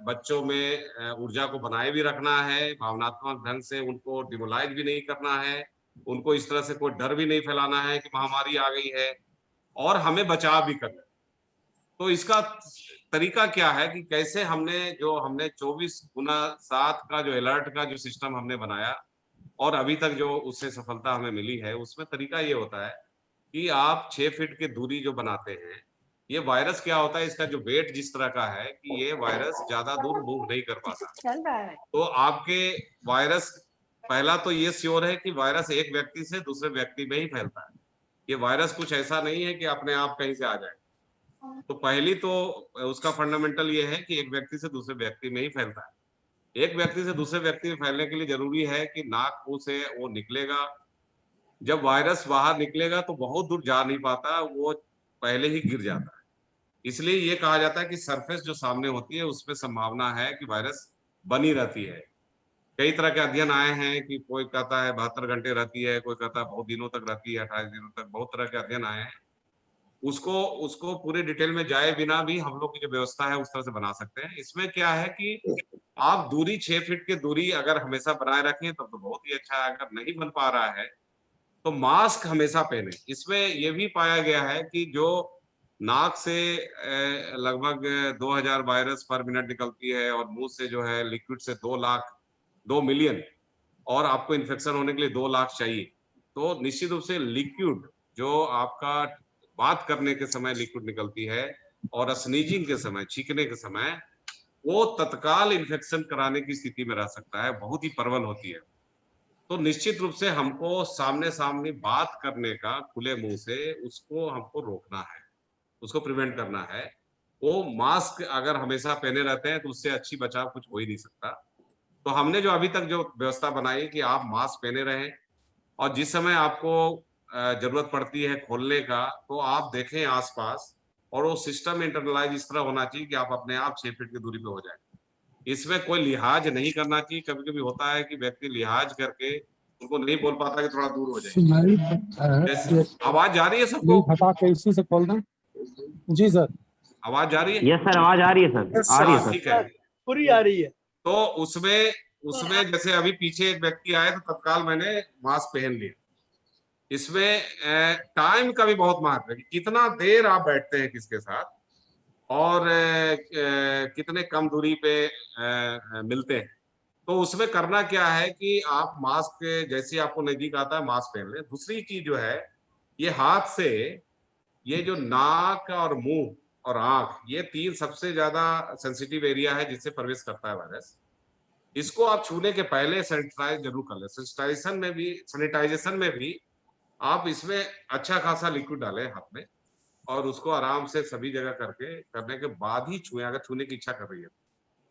बच्चों में ऊर्जा को बनाए भी रखना है, भावनात्मक ढंग से उनको डिमोलाइज भी नहीं करना है, उनको इस तरह से कोई डर भी नहीं फैलाना है कि महामारी आ गई है, और हमें बचाव भी करना है। तो इसका तरीका क्या है कि कैसे हमने 24/7 का जो अलर्ट का जो सिस्टम हमने बनाया और अभी तक जो उससे सफलता हमें मिली है, उसमें तरीका ये होता है कि आप 6 फीट की दूरी जो बनाते हैं, ये वायरस क्या होता है, इसका जो वेट जिस तरह का है कि ये वायरस ज्यादा दूर मूव नहीं कर पाता। चल रहा है। तो आपके वायरस, पहला तो ये श्योर है कि वायरस एक व्यक्ति से दूसरे व्यक्ति में ही फैलता है। ये वायरस कुछ ऐसा नहीं है कि अपने आप कहीं से आ जाए। तो पहली तो उसका फंडामेंटल ये है कि एक व्यक्ति से दूसरे व्यक्ति में ही फैलता है। एक व्यक्ति से दूसरे व्यक्ति में फैलने के लिए जरूरी है कि नाक मुंह से वो निकलेगा। जब वायरस बाहर निकलेगा तो बहुत दूर जा नहीं पाता, वो पहले ही गिर जाता है। इसलिए ये कहा जाता है कि सरफेस जो सामने होती है उसमें संभावना है कि वायरस बनी रहती है। कई तरह के अध्ययन आए हैं कि कोई कहता है 72 घंटे रहती है, कोई कहता है बहुत दिनों तक रहती है, 28 दिनों तक, बहुत तरह के अध्ययन आए हैं। उसको पूरे डिटेल में जाए बिना भी हम लोग की जो व्यवस्था है उस तरह से बना सकते हैं। इसमें क्या है कि आप दूरी 6 फीट की दूरी अगर हमेशा बनाए रखें तब तो बहुत ही अच्छा है। अगर नहीं बन पा रहा है तो मास्क हमेशा पहने। इसमें यह भी पाया गया है कि जो नाक से लगभग 2000 वायरस पर मिनट निकलती है और मुंह से जो है लिक्विड से 2 मिलियन, और आपको इन्फेक्शन होने के लिए 2 लाख चाहिए। तो निश्चित रूप से लिक्विड जो आपका बात करने के समय लिक्विड निकलती है और स्नीजिंग के समय, छींकने के समय, वो तत्काल इन्फेक्शन कराने की स्थिति में रह सकता है, बहुत ही प्रबल होती है। तो निश्चित रूप से हमको सामने सामने बात करने का खुले मुंह से उसको हमको रोकना है, उसको प्रिवेंट करना है। वो मास्क अगर हमेशा पहने रहते हैं तो उससे अच्छी बचाव कुछ हो ही नहीं सकता। तो हमने जो अभी तक जो व्यवस्था बनाई कि आप मास्क पहने रहें और जिस समय आपको जरूरत पड़ती है खोलने का तो आप देखें आसपास, और वो सिस्टम इंटरनलाइज इस तरह होना चाहिए कि आप अपने आप 6 फीट की दूरी पे हो जाए। इसमें कोई लिहाज नहीं करना चाहिए। कभी कभी होता है कि व्यक्ति लिहाज करके उनको नहीं बोल पाता कि थोड़ा दूर हो जाए। आवाज जा रही है सबको? इसी से खोल दें। जी सर, आवाज जा रही है? यस सर, आवाज आ रही है सर, आ रही है सर। ठीक है, पूरी आ रही है। तो उसमें जैसे अभी पीछे एक व्यक्ति आए तो तत्काल मैंने मास्क पहन लिया। इसमें टाइम का भी बहुत महत्व है कि कितना देर आप बैठते हैं किसके साथ और कितने कम दूरी पे मिलते हैं। तो उसमें करना क्या है कि आप मास्क जैसे आपको नजदीक आता है मास्क पहन लें। दूसरी चीज जो है, ये हाथ से ये जो नाक और मुंह और आंख, ये 3 सबसे ज्यादा सेंसिटिव एरिया है जिससे प्रवेश करता है वायरस। इसको आप छूने के पहले सैनिटाइज जरूर कर लें। सैनिटाइजेशन में भी आप इसमें अच्छा खासा लिक्विड डालें हाथ में और उसको आराम से सभी जगह करने के बाद ही छुएं, अगर छूने की इच्छा कर रही है।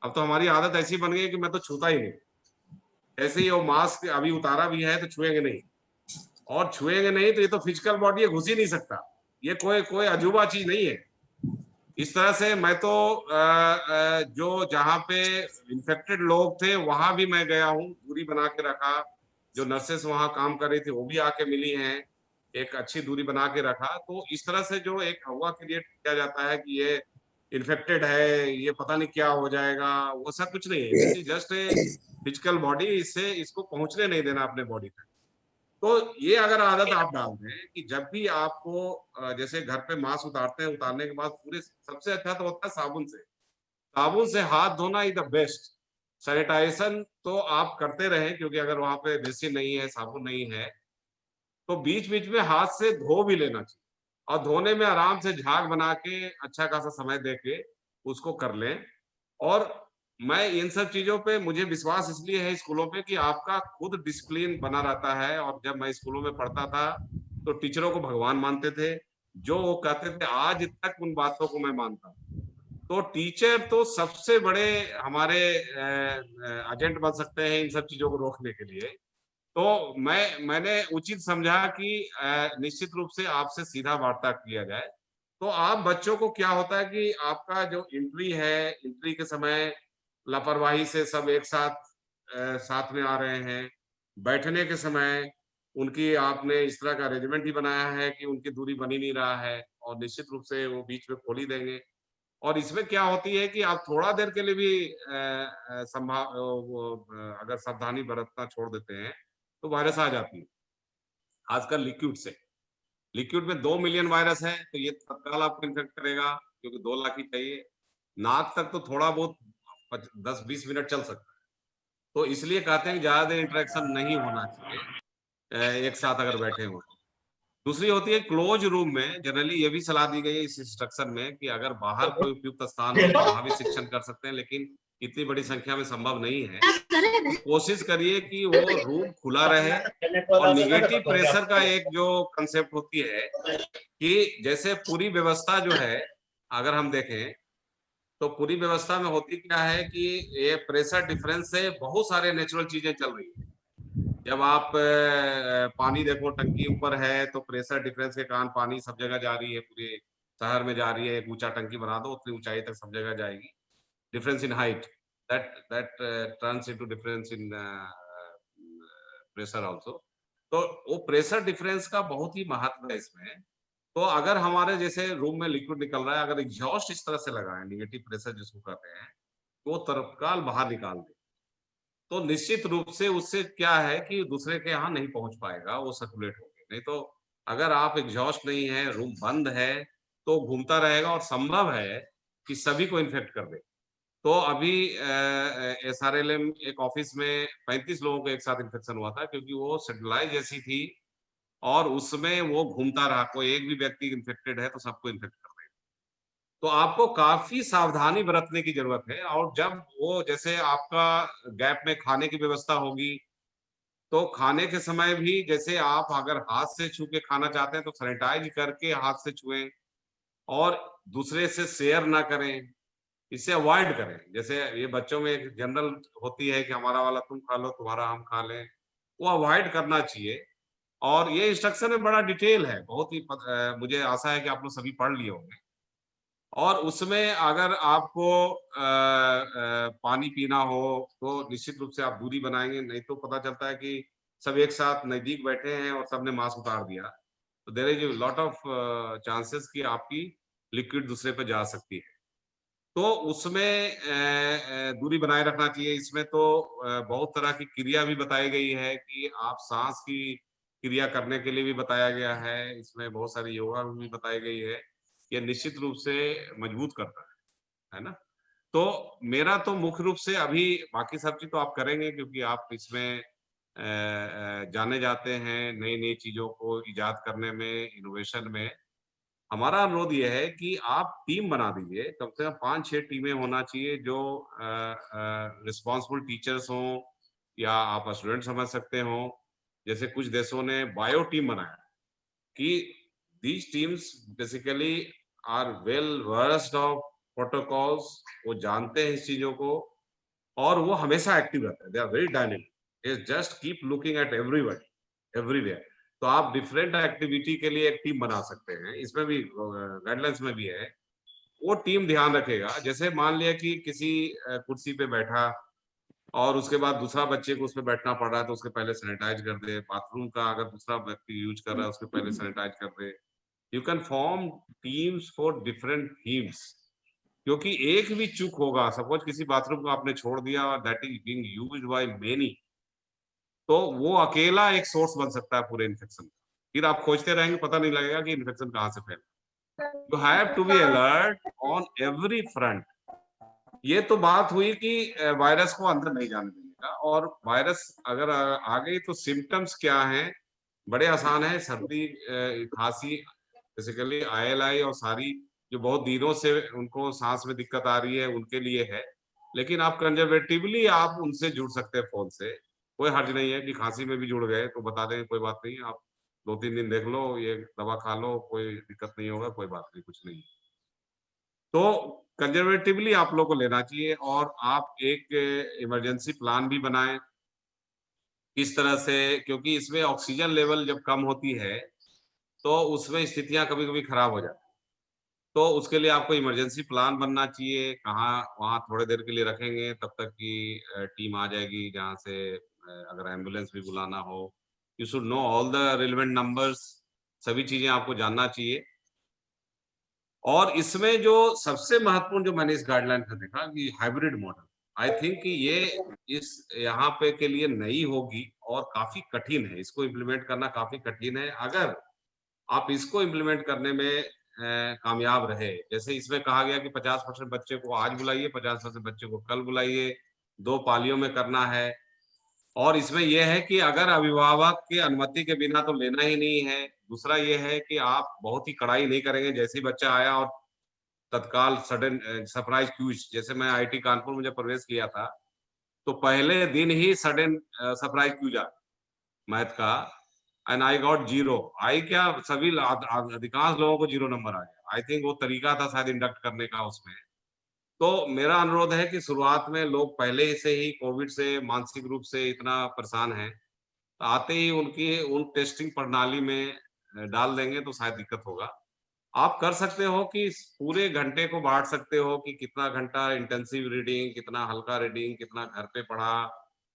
अब तो हमारी आदत ऐसी बन गई है कि मैं तो छूता ही नहीं। ऐसे ही वो मास्क अभी उतारा भी है तो छुएंगे नहीं, और छुएंगे नहीं तो ये तो फिजिकल बॉडी है, घुस ही नहीं सकता। ये कोई अजूबा चीज नहीं है। इस तरह से मैं तो जो जहाँ पे इन्फेक्टेड लोग थे वहां भी मैं गया हूँ, दूरी बना के रखा। जो नर्सेस वहां काम कर रही थी वो भी आके मिली हैं, एक अच्छी दूरी बना के रखा। तो इस तरह से जो एक हवा क्रिएट किया जाता है कि ये इन्फेक्टेड है, ये पता नहीं क्या हो जाएगा, वो सब कुछ नहीं है। जस्ट फिजिकल बॉडी, इसको पहुंचने नहीं देना अपने बॉडी तक। तो ये अगर आदत आप डाल दें कि जब भी आपको जैसे घर पे मास्क उतारते हैं, उतारने के बाद पूरे सबसे अच्छा तो होता है साबुन से हाथ धोना इज द बेस्ट। सैनिटाइजेशन तो आप करते रहें, क्योंकि अगर वहां पे बेसिन नहीं है, साबुन नहीं है, तो बीच बीच में हाथ से धो भी लेना चाहिए। और धोने में आराम से झाग बना के अच्छा खासा समय दे के उसको कर लें। और मैं इन सब चीजों पे मुझे विश्वास इसलिए है स्कूलों पे कि आपका खुद डिसिप्लिन बना रहता है। और जब मैं स्कूलों में पढ़ता था तो टीचरों को भगवान मानते थे, जो वो कहते थे आज तक उन बातों को मैं मानता हूँ। तो टीचर तो सबसे बड़े हमारे एजेंट बन सकते हैं इन सब चीजों को रोकने के लिए। तो मैंने उचित समझा कि निश्चित रूप से आपसे सीधा वार्ता किया जाए। तो आप बच्चों को क्या होता है कि आपका जो एंट्री के समय लापरवाही से सब एक साथ में आ रहे हैं, बैठने के समय उनकी आपने इस तरह का अरेंजमेंट ही बनाया है कि उनकी दूरी बनी नहीं रहा है, और निश्चित रूप से वो बीच में खोल ही देंगे। और इसमें क्या होती है कि आप थोड़ा देर के लिए भी अगर सावधानी बरतना छोड़ देते हैं तो वायरस आ जाती है, खासकर लिक्विड से। लिक्विड में 2 मिलियन वायरस है, तो ये तत्काल आपको इन्फेक्ट करेगा, क्योंकि 2 लाख ही चाहिए। नाक तक तो थोड़ा बहुत 10-20 मिनट चल सकता है। तो इसलिए कहते हैं कि ज्यादा देर इंटरेक्शन नहीं होना चाहिए एक साथ अगर बैठे हो। दूसरी होती है क्लोज रूम में, जनरली ये भी सलाह दी गई है इस इंस्ट्रक्शन में कि अगर बाहर कोई उपयुक्त स्थान हो तो वहां भी शिक्षण कर सकते हैं, लेकिन इतनी बड़ी संख्या में संभव नहीं है। तो कोशिश करिए कि वो रूम खुला रहे। और निगेटिव प्रेशर का एक जो कंसेप्ट होती है कि जैसे पूरी व्यवस्था जो है, अगर हम देखें तो पूरी व्यवस्था में होती क्या है कि ये प्रेशर डिफरेंस से बहुत सारे नेचुरल चीजें चल रही है। जब आप पानी देखो, टंकी ऊपर है तो प्रेशर डिफरेंस के कारण पानी सब जगह जा रही है, पूरे शहर में जा रही है। एक ऊंचा टंकी बना दो, उतनी ऊंचाई तक सब जगह जाएगी। Difference in height that turns into difference in pressure also। तो वो प्रेशर डिफरेंस का बहुत ही महत्व है इसमें। तो अगर हमारे जैसे रूम में लिक्विड निकल रहा है, अगर एग्जॉस्ट इस तरह से लगाएं, नेगेटिव प्रेशर जिसको कहते हैं, तो वो तत्काल बाहर निकाल दे, तो निश्चित रूप से उससे क्या है कि दूसरे के यहाँ नहीं पहुंच पाएगा, वो सर्कुलेट होंगे। नहीं तो अगर आप एग्जॉस्ट नहीं है, रूम बंद है, तो घूमता रहेगा और संभव है कि सभी को इन्फेक्ट कर दे। तो अभी SRLM एक ऑफिस में 35 लोगों को एक साथ इन्फेक्शन हुआ था, क्योंकि वो सेंट्रलाइज ऐसी थी और उसमें वो घूमता रहा। कोई एक भी व्यक्ति इन्फेक्टेड है तो सबको इन्फेक्ट कर देगा। तो आपको काफी सावधानी बरतने की जरूरत है। और जब वो जैसे आपका गैप में खाने की व्यवस्था होगी, तो खाने के समय भी जैसे आप अगर हाथ से छू के खाना चाहते हैं तो सैनिटाइज करके हाथ से छुएं, और दूसरे से शेयर ना करें, इसे अवॉइड करें। जैसे ये बच्चों में एक जनरल होती है कि हमारा वाला तुम खा लो, तुम्हारा हम खा लें, वो अवॉइड करना चाहिए। और ये इंस्ट्रक्शन में बड़ा डिटेल है, बहुत ही मुझे आशा है कि आप लोग सभी पढ़ लिए होंगे। और उसमें अगर आपको पानी पीना हो तो निश्चित रूप से आप दूरी बनाएंगे, नहीं तो पता चलता है कि सब एक साथ नजदीक बैठे हैं और सबने मास्क उतार दिया, तो there is lot of chances कि आपकी लिक्विड दूसरे पे जा सकती है। तो उसमें दूरी बनाए रखना चाहिए। इसमें तो बहुत तरह की क्रिया भी बताई गई है कि आप सांस की क्रिया करने के लिए भी बताया गया है। इसमें बहुत सारी योगा भी बताई गई है। ये निश्चित रूप से मजबूत करता है ना। तो मेरा तो मुख्य रूप से अभी, बाकी सब चीज तो आप करेंगे क्योंकि आप इसमें जाने जाते हैं नई नई चीजों को इजाद करने में, इनोवेशन में। हमारा अनुरोध ये है कि आप टीम बना दीजिए, कम से कम 5-6 टीमें होना चाहिए, जो रिस्पॉन्सिबल टीचर्स हों या आप स्टूडेंट समझ सकते हो। जैसे कुछ देशों ने बायो टीम बनाया कि these teams basically are well versed of protocols, वो जानते हैं इस चीजों को और वो हमेशा एक्टिव रहते हैं। They are very dynamic, is just keep looking at everyone everywhere. तो आप डिफरेंट एक्टिविटी के लिए एक टीम बना सकते हैं। इसमें भी गाइडलाइंस में भी है, वो टीम ध्यान रखेगा। जैसे मान लिया कि किसी कुर्सी पे बैठा और उसके बाद दूसरा बच्चे को उस पर बैठना पड़ रहा है, तो उसके पहले सैनिटाइज कर दे। बाथरूम का अगर दूसरा व्यक्ति यूज कर रहा है, उसके पहले सैनिटाइज कर दे। You can form teams for different themes, क्योंकि एक भी चूक होगा, सपोज किसी बाथरूम को आपने छोड़ दिया और that is being used by many, तो वो अकेला एक सोर्स बन सकता है पूरे इन्फेक्शन का। फिर आप खोजते रहेंगे, पता नहीं लगेगा कि इन्फेक्शन कहाँ से फैला। You have to be alert on every front. ये तो बात हुई कि वायरस को अंदर नहीं जाने देने का। और वायरस अगर आ गई तो सिम्टम्स क्या हैं, बड़े आसान है। सर्दी, खांसी, बेसिकली ILI और सारी जो बहुत दिनों से उनको सांस में दिक्कत आ रही है उनके लिए है। लेकिन आप कंजर्वेटिवली आप उनसे जुड़ सकते हैं फोन से, कोई हर्ज नहीं है कि खांसी में भी जुड़ गए तो बता दें, कोई बात नहीं, आप 2-3 दिन देख लो, ये दवा खा लो, कोई दिक्कत नहीं होगा, कोई बात नहीं, कुछ नहीं। तो कंजर्वेटिवली आप लोग को लेना चाहिए। और आप एक इमरजेंसी प्लान भी बनाएं किस तरह से, क्योंकि इसमें ऑक्सीजन लेवल जब कम होती है तो उसमें स्थितियां कभी कभी खराब हो जाती है। तो उसके लिए आपको इमरजेंसी प्लान बनना चाहिए, कहाँ वहाँ थोड़े देर के लिए रखेंगे तब तक की टीम आ जाएगी, जहाँ से अगर एम्बुलेंस भी बुलाना हो, you should know all the relevant numbers, सभी चीजें आपको जानना चाहिए। और इसमें जो सबसे महत्वपूर्ण जो मैंने इस गाइडलाइन में देखा कि हाइब्रिड मॉडल, आई थिंक कि ये इस यहाँ पे के लिए नई होगी और काफी कठिन है, इसको इम्प्लीमेंट करना काफी कठिन है। अगर आप इसको इम्प्लीमेंट करने में कामयाब रहे, जैसे इसमें कहा गया कि 50% बच्चे को आज बुलाइए, 50% बच्चे को कल बुलाइए, 2 पालियों में करना है। और इसमें यह है कि अगर अभिभावक की अनुमति के बिना तो लेना ही नहीं है। दूसरा ये है कि आप बहुत ही कड़ाई नहीं करेंगे, जैसे ही बच्चा आया और तत्काल सडन सरप्राइज क्यूज, जैसे मैं आईटी कानपुर में जब प्रवेश किया था तो पहले दिन ही सडन सरप्राइज क्यूज आ मैथ का, एंड आई गॉट 0। आई क्या, सभी अधिकांश लोगों को 0 नंबर आ गया। आई थिंक वो तरीका था शायद इंडक्ट करने का उसमें। तो मेरा अनुरोध है कि शुरुआत में लोग पहले से ही कोविड से मानसिक रूप से इतना परेशान हैं, तो आते ही उन टेस्टिंग प्रणाली में डाल देंगे तो शायद दिक्कत होगा। आप कर सकते हो कि पूरे घंटे को बांट सकते हो कि कितना घंटा इंटेंसिव रीडिंग, कितना हल्का रीडिंग, कितना घर पे पढ़ा,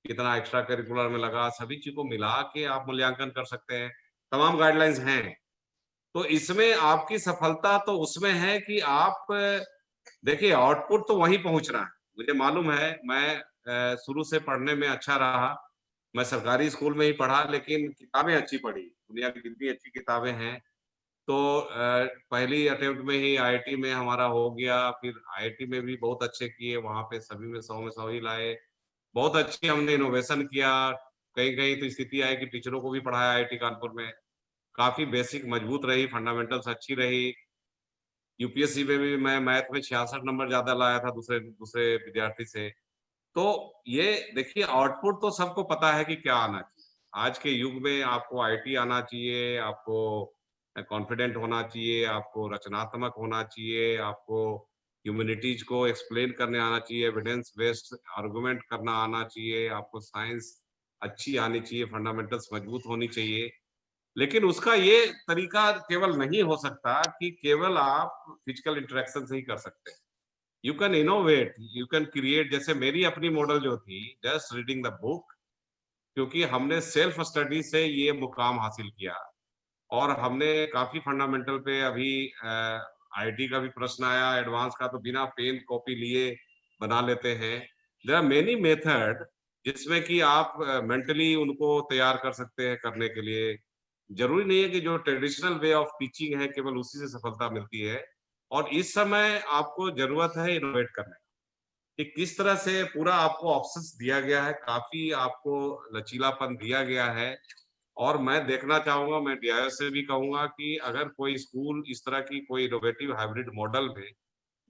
कितना एक्स्ट्रा करिकुलर में लगा, सभी चीज को मिला के आप मूल्यांकन कर सकते हैं। तमाम गाइडलाइंस हैं। तो इसमें आपकी सफलता तो उसमें है कि आप देखिए आउटपुट तो वहीं पहुंच रहा है। मुझे मालूम है, मैं शुरू से पढ़ने में अच्छा रहा, मैं सरकारी स्कूल में ही पढ़ा, लेकिन किताबें अच्छी पढ़ी, दुनिया की कितनी अच्छी किताबें हैं। तो पहली अटेम्प्ट में ही आईआईटी में हमारा हो गया, फिर आईआईटी में भी बहुत अच्छे किए, वहां पे सभी में 100 में 100 ही लाए। बहुत अच्छी हमने इनोवेशन किया। कहीं कहीं तो स्थिति आई कि टीचरों को भी पढ़ाया आईआईटी कानपुर में, काफी बेसिक मजबूत रही, फंडामेंटल्स अच्छी रही। यूपीएससी में भी मैं मैथ में 66 नंबर ज्यादा लाया था दूसरे दूसरे विद्यार्थी से। तो ये देखिए आउटपुट तो सबको पता है कि क्या आना चाहिए। आज के युग में आपको आईटी आना चाहिए, आपको कॉन्फिडेंट होना चाहिए, आपको रचनात्मक होना चाहिए, आपको ह्यूमैनिटीज को एक्सप्लेन करने आना चाहिए, एविडेंस बेस्ड आर्गुमेंट करना आना चाहिए, आपको साइंस अच्छी आनी चाहिए, फंडामेंटल्स मजबूत होनी चाहिए। लेकिन उसका ये तरीका केवल नहीं हो सकता कि केवल आप फिजिकल इंटरेक्शन से ही कर सकते हैं। You can innovate, you can create. जैसे मेरी अपनी मॉडल जो थी जस्ट रीडिंग द बुक, क्योंकि हमने सेल्फ स्टडी से ये मुकाम हासिल किया और हमने काफी फंडामेंटल पे अभी आईटी का भी प्रश्न आया, एडवांस का तो बिना पेन कॉपी लिए बना लेते हैं। देयर आर मेनी मेथड जिसमें कि आप मेंटली उनको तैयार कर सकते हैं करने के लिए। जरूरी नहीं है कि जो ट्रेडिशनल वे ऑफ टीचिंग है केवल उसी से सफलता मिलती है। और इस समय आपको जरूरत है इनोवेट करने कि किस तरह से पूरा आपको ऑप्शंस दिया गया है, काफी आपको लचीलापन दिया गया है। और मैं देखना चाहूंगा, मैं डीआईओ से भी कहूंगा कि अगर कोई स्कूल इस तरह की कोई इनोवेटिव हाइब्रिड मॉडल में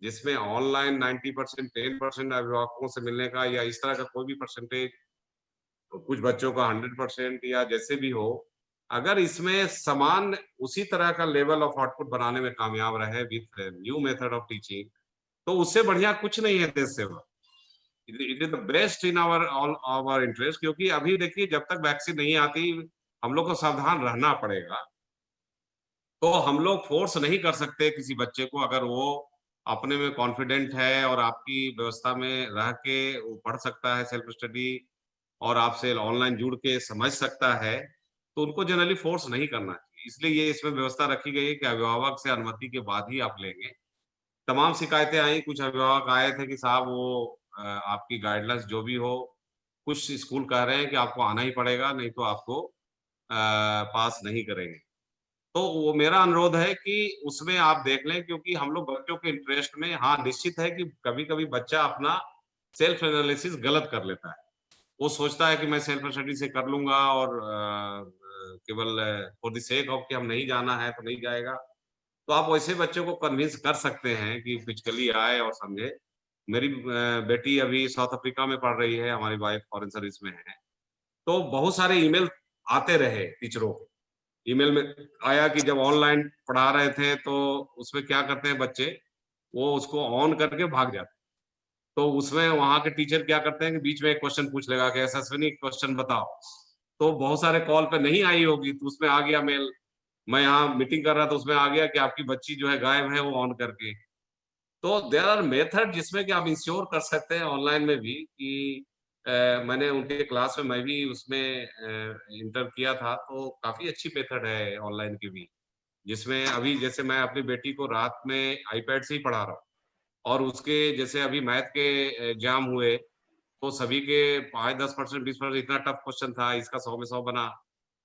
जिसमें ऑनलाइन 90%, 10% अभिभावकों से मिलने का या इस तरह का कोई भी परसेंटेज, तो कुछ बच्चों का 100% या जैसे भी हो, अगर इसमें समान उसी तरह का लेवल ऑफ आउटपुट बनाने में कामयाब रहे with new method of teaching, तो उससे बढ़िया कुछ नहीं है देश सेवा। It is the best in our interest. क्योंकि अभी देखिए जब तक वैक्सीन नहीं आती हम लोग को सावधान रहना पड़ेगा। तो हम लोग फोर्स नहीं कर सकते किसी बच्चे को, अगर वो अपने में कॉन्फिडेंट है और आपकी व्यवस्था में रह के वो पढ़ सकता है सेल्फ स्टडी और आपसे ऑनलाइन जुड़ के समझ सकता है, तो उनको जनरली फोर्स नहीं करना चाहिए। इसलिए ये इसमें व्यवस्था रखी गई है कि अभिभावक से अनुमति के बाद ही आप लेंगे। तमाम शिकायतें आई, कुछ अभिभावक आए थे कि साहब वो आपकी गाइडलाइंस जो भी हो, कुछ स्कूल कह रहे हैं कि आपको आना ही पड़ेगा, नहीं तो आपको पास नहीं करेंगे। तो वो मेरा अनुरोध है कि उसमें आप देख लें, क्योंकि हम लोग बच्चों के इंटरेस्ट में, हाँ निश्चित है कि कभी कभी बच्चा अपना सेल्फ एनालिसिस गलत कर लेता है। वो सोचता है कि मैं सेल्फ स्टडी से कर लूंगा और केवल फॉर द सेक ऑफ कि हम नहीं जाना है तो नहीं जाएगा। तो आप वैसे बच्चों को कन्विंस कर सकते हैं कि फिजिकली आए और समझे। मेरी बेटी अभी साउथ अफ्रीका में पढ़ रही है, हमारी वाइफ फॉरेन सर्विस में है। तो बहुत सारे ईमेल आते रहे टीचरों को। ईमेल में आया कि जब ऑनलाइन पढ़ा रहे थे तो उसमें क्या करते हैं बच्चे, वो उसको ऑन करके भाग जाते। तो उसमें वहां के टीचर क्या करते हैं कि बीच में एक क्वेश्चन पूछ लेगा कि यशस्विनी क्वेश्चन बताओ। तो बहुत सारे कॉल पे नहीं आई होगी तो उसमें आ गया मेल, मैं यहाँ मीटिंग कर रहा था उसमें आ गया कि आपकी बच्ची जो है गायब है, वो ऑन करके। तो देयर आर मेथड जिसमें कि आप इंश्योर कर सकते हैं ऑनलाइन में भी कि मैंने उनके क्लास में मैं भी उसमें इंटर किया था, तो काफी अच्छी मेथड है ऑनलाइन की भी, जिसमें अभी जैसे मैं अपनी बेटी को रात में आईपैड से ही पढ़ा रहा हूँ, और उसके जैसे अभी मैथ के एग्जाम हुए, तो सभी के 5-10% 20% इतना टफ क्वेश्चन था, इसका 100 में 100 बना।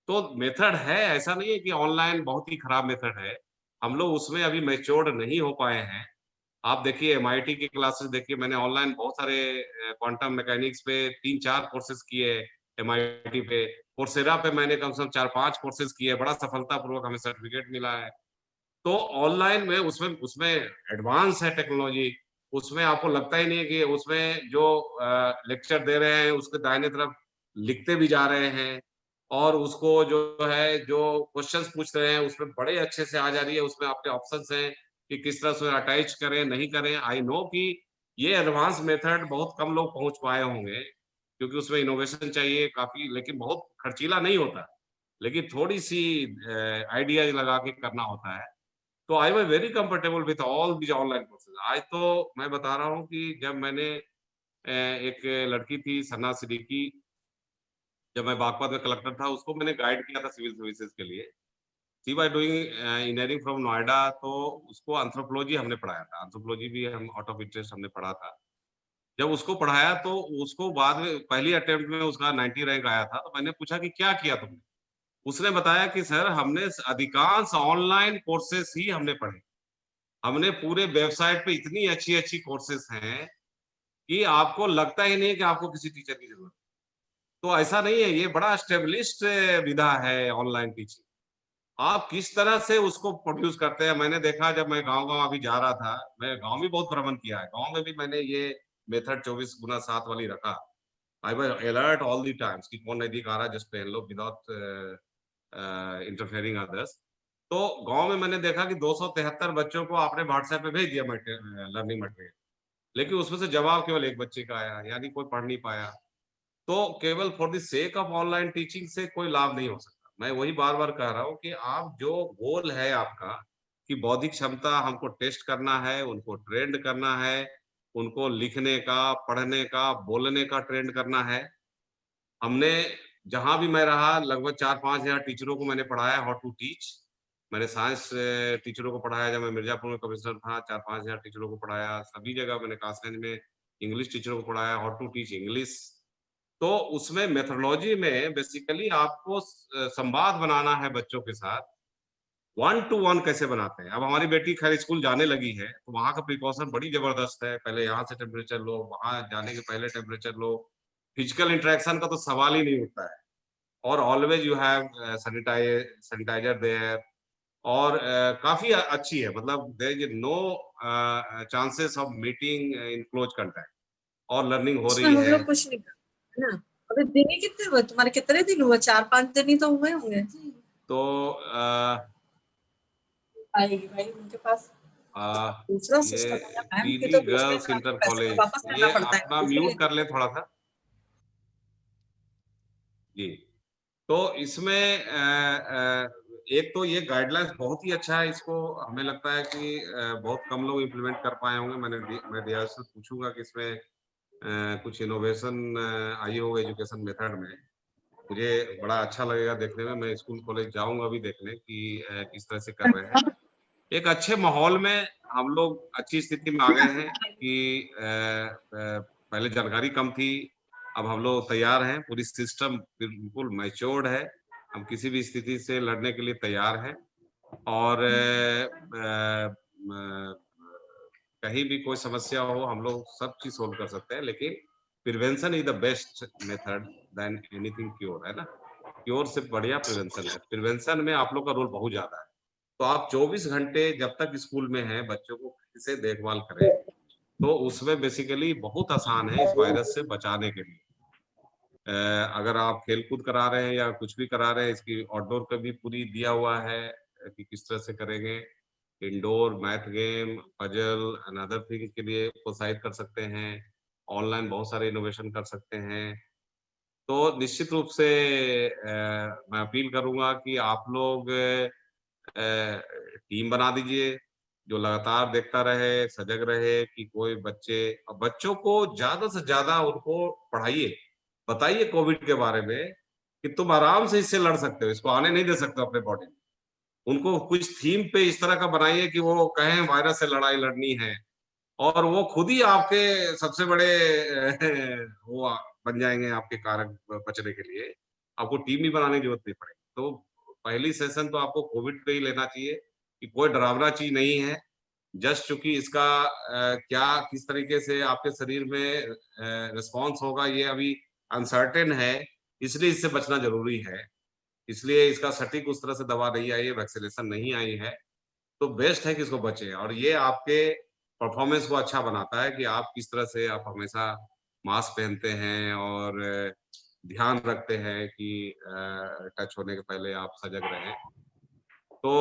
तो मेथड है, ऐसा नहीं है कि ऑनलाइन बहुत ही खराब मेथड है। हम लोग उसमें अभी मैच्योर्ड नहीं हो पाए हैं। आप देखिए एमआईटी की क्लासेस देखिए, मैंने ऑनलाइन बहुत सारे क्वांटम मैकेनिक्स पे 3-4 कोर्सेज किए एमआईटी पे। कोर्सेरा पे मैंने कम से कम 4-5 कोर्सेज किए, बड़ा सफलतापूर्वक हमें सर्टिफिकेट मिला है। तो ऑनलाइन में उसमें उसमें एडवांस है टेक्नोलॉजी, उसमें आपको लगता ही नहीं है कि उसमें जो लेक्चर दे रहे हैं उसके दाहिने तरफ लिखते भी जा रहे हैं, और उसको जो है जो क्वेश्चंस पूछ रहे हैं उसमें बड़े अच्छे से आ जा रही है, उसमें आपके ऑप्शंस हैं कि किस तरह से अटैच करें नहीं करें। आई नो कि ये एडवांस मेथड बहुत कम लोग पहुंच पाए होंगे, क्योंकि उसमें इनोवेशन चाहिए काफी, लेकिन बहुत खर्चीला नहीं होता, लेकिन थोड़ी सी आइडिया लगा के करना होता है। तो I was very comfortable with all these online courses. आज तो मैं बता रहा हूँ कि जब मैंने एक लड़की थी सना सिद्दीकी, जब मैं बागपत में कलेक्टर था, उसको मैंने गाइड किया था सिविल सर्विसेज के लिए। She was doing engineering from Noida, तो उसको एंथ्रोपोलॉजी हमने पढ़ाया था, एंथ्रोपोलॉजी भी हम आउट ऑफ इंटरेस्ट हमने पढ़ा था। जब उसको पढ़ाया तो उसको बाद में पहली अटेम्प्ट में उसका 90 रैंक आया था, तो मैंने पूछा कि क्या किया तुमने? उसने बताया कि सर हमने अधिकांश ऑनलाइन कोर्सेज ही हमने पढ़े। हमने पूरे वेबसाइट पे इतनी अच्छी-अच्छी कोर्सेज हैं कि आपको लगता ही नहीं कि आपको किसी टीचर की जरूरत है। तो ऐसा नहीं है, ये बड़ा एस्टेब्लिश्ड विधा है ऑनलाइन टीचिंग। आप किस तरह से उसको प्रोड्यूस करते हैं, मैंने देखा जब मैं गाँव-गाँव अभी जा रहा था, मैं गाँव भी बहुत भ्रमण किया है। गाँव में भी मैंने ये मेथड 24x7 वाली रखा। I was alert all the times कि कौन नजदीक आ रहा है, जस्ट पहन लो विदाउट इंटरफेयरिंग अदर्स। तो गाँव में मैंने देखा कि 273 बच्चों को आपने व्हाट्सएप पे भेज दिया लर्निंग मटेरियल, लेकिन उसमें से जवाब केवल 1 बच्चे का आया, यानी कोई पढ़ नहीं पाया। तो केवल for the sake of online teaching से कोई लाभ नहीं हो सकता। मैं वही बार-बार कह रहा हूँ कि आप जो गोल है आपका कि बौद्धिक क्षमता हमको टेस्ट करना है, उनको ट्रेंड करना है, उनको लिखने का, पढ़ने का, बोलने का ट्रेंड करना है। हमने जहाँ भी मैं रहा लगभग 4-5 हज़ार टीचरों को मैंने पढ़ाया हाउ टू टीच। मैंने साइंस टीचरों को पढ़ाया, जब मैं मिर्जापुर में कमिश्नर था 4-5 हज़ार टीचरों को पढ़ाया। सभी जगह मैंने कासगंज में इंग्लिश टीचरों को पढ़ाया हाउ टू टीच इंग्लिश। तो उसमें मेथोडोलॉजी में बेसिकली आपको संवाद बनाना है बच्चों के साथ। 1 टू 1 कैसे बनाते हैं। अब हमारी बेटी खैर स्कूल जाने लगी है, तो वहाँ का प्रिकॉशन बड़ी जबरदस्त है। पहले यहाँ से टेम्परेचर लो, वहाँ जाने के पहले टेम्परेचर लो। फिजिकल इंटरेक्शन का तो सवाल ही नहीं उठता है। और always you have sanitiser there, और काफी अच्छी है, मतलब there is no chances of meeting in close contact, और लर्निंग हो उसमें रही हम है। लोग कुछ नहीं कर ना। अभी दिन ही कितने हुए तुम्हारे? कितने दिन हुए? 4-5 दिन ही तो हुए होंगे। तो आएगी भाई उनके पास दूसरा ये सिस्टम है मैम की, पीडी तो दूसरे गर्ल्स इंटर पैसे तो कॉलेज, वापस करना ये पड़ता है अपना इसलिए। म्यूट कर ले थोड़ा सा जी। तो इसमें एक तो ये गाइडलाइंस बहुत ही अच्छा है, इसको हमें लगता है कि बहुत कम लोग इम्प्लीमेंट कर पाए होंगे। मैं DRS से पूछूंगा कि इसमें कुछ इनोवेशन आई हो एजुकेशन मेथड में। मुझे बड़ा अच्छा लगेगा देखने में। मैं स्कूल कॉलेज जाऊंगा अभी देखने कि किस तरह से कर रहे हैं। एक अच्छे माहौल में हम लोग अच्छी स्थिति में आ गए हैं कि पहले जानकारी कम थी, अब हम लोग तैयार हैं, पूरी सिस्टम बिल्कुल मैच्योर्ड है, हम किसी भी स्थिति से लड़ने के लिए तैयार हैं। और कहीं भी कोई समस्या हो हम लोग सब चीज सोल्व कर सकते हैं, लेकिन prevention is the best method than anything cure, है ना। क्योर से बढ़िया प्रिवेंशन है। प्रिवेंशन में आप लोग का रोल बहुत ज्यादा है। तो आप 24 घंटे जब तक स्कूल में हैं बच्चों को कैसे देखभाल करें, तो उसमें बेसिकली बहुत आसान है इस वायरस से बचाने के लिए। अगर आप खेलकूद करा रहे हैं या कुछ भी करा रहे हैं, इसकी आउटडोर का भी पूरी दिया हुआ है कि किस तरह से करेंगे। Indoor math game, puzzle and other thing के लिए प्रोत्साहित कर सकते हैं। ऑनलाइन बहुत सारे इनोवेशन कर सकते हैं। तो निश्चित रूप से मैं अपील करूंगा कि आप लोग टीम बना दीजिए जो लगातार देखता रहे, सजग रहे कि कोई बच्चे को ज्यादा से ज्यादा उनको पढ़ाइए। बताइए कोविड के बारे में कि तुम आराम से इससे लड़ सकते हो, इसको आने नहीं दे सकते अपने बॉडी में। उनको कुछ थीम पे इस तरह का बनाइए कि वो कहें वायरस से लड़ाई लड़नी है, और वो खुद ही आपके सबसे बड़े वो बन जाएंगे आपके कारक बचने के लिए। आपको टीम ही बनाने की जरूरत नहीं पड़ेगी। तो पहली सेशन तो आपको कोविड पे ही लेना चाहिए कि कोई डरावना चीज नहीं है। जस्ट चूंकि इसका क्या किस तरीके से आपके शरीर में रिस्पॉन्स होगा ये अभी अनसर्टेन है, इसलिए इससे बचना जरूरी है। इसलिए इसका सटीक उस तरह से दवा नहीं आई है, वैक्सीनेशन नहीं आई है, तो बेस्ट है कि इसको बचे। और ये आपके परफॉर्मेंस को अच्छा बनाता है कि आप किस तरह से आप हमेशा मास्क पहनते हैं और ध्यान रखते हैं कि टच होने के पहले आप सजग रहें। तो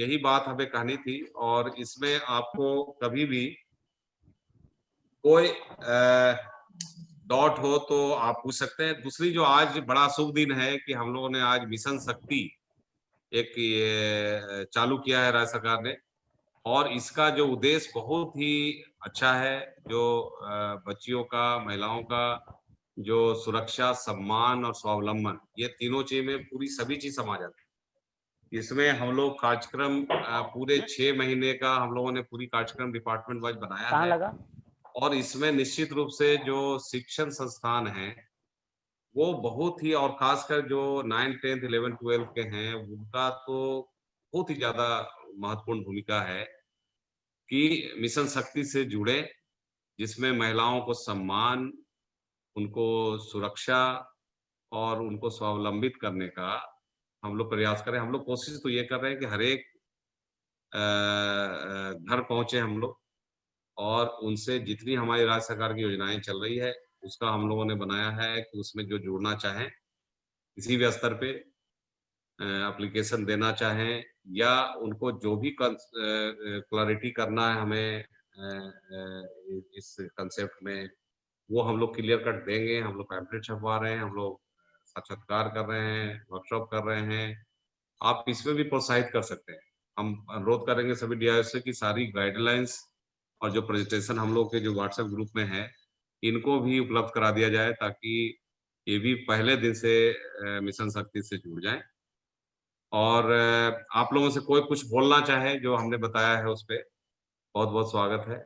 यही बात हमें कहनी थी, और इसमें आपको कभी भी कोई डॉट हो तो आप पूछ सकते हैं। दूसरी जो आज बड़ा शुभ दिन है कि हम लोगों ने आज मिशन शक्ति एक ये चालू किया है राज्य सरकार ने, और इसका जो उद्देश्य बहुत ही अच्छा है। जो बच्चियों का, महिलाओं का जो सुरक्षा, सम्मान और स्वावलंबन, ये तीनों चीज में पूरी सभी चीज समा जाती है। इसमें हम लोग कार्यक्रम पूरे 6 महीने का हम लोगों ने पूरी कार्यक्रम डिपार्टमेंट वाइज बनाया है। और इसमें निश्चित रूप से जो शिक्षण संस्थान हैं वो बहुत ही, और खासकर जो 9th 10th 11th 12th के हैं, उनका तो बहुत ही ज्यादा महत्वपूर्ण भूमिका है कि मिशन शक्ति से जुड़े, जिसमें महिलाओं को सम्मान, उनको सुरक्षा और उनको स्वावलंबित करने का हम लोग प्रयास करें। हम लोग कोशिश तो ये कर रहे हैं कि हर एक घर पहुंचे हम लोग, और उनसे जितनी हमारी राज्य सरकार की योजनाएं चल रही है उसका हम लोगों ने बनाया है कि उसमें जो जुड़ना चाहें, किसी भी स्तर पे एप्लीकेशन देना चाहें, या उनको जो भी क्लैरिटी करना है हमें इस कंसेप्ट में, वो हम लोग क्लियर कट देंगे। हम लोग पैम्पलेट छपवा रहे हैं, हम लोग साक्षात्कार कर रहे हैं, वर्कशॉप कर रहे हैं। आप इसमें भी प्रोत्साहित कर सकते हैं। हम अनुरोध करेंगे सभी डीआईओ से कि सारी गाइडलाइंस और जो प्रेजेंटेशन हम लोग के जो व्हाट्सएप ग्रुप में है, इनको भी उपलब्ध करा दिया जाए, ताकि ये भी पहले दिन से मिशन शक्ति से जुड़ जाएं। और आप लोगों से कोई कुछ बोलना चाहे जो हमने बताया है उस पर, बहुत बहुत स्वागत है।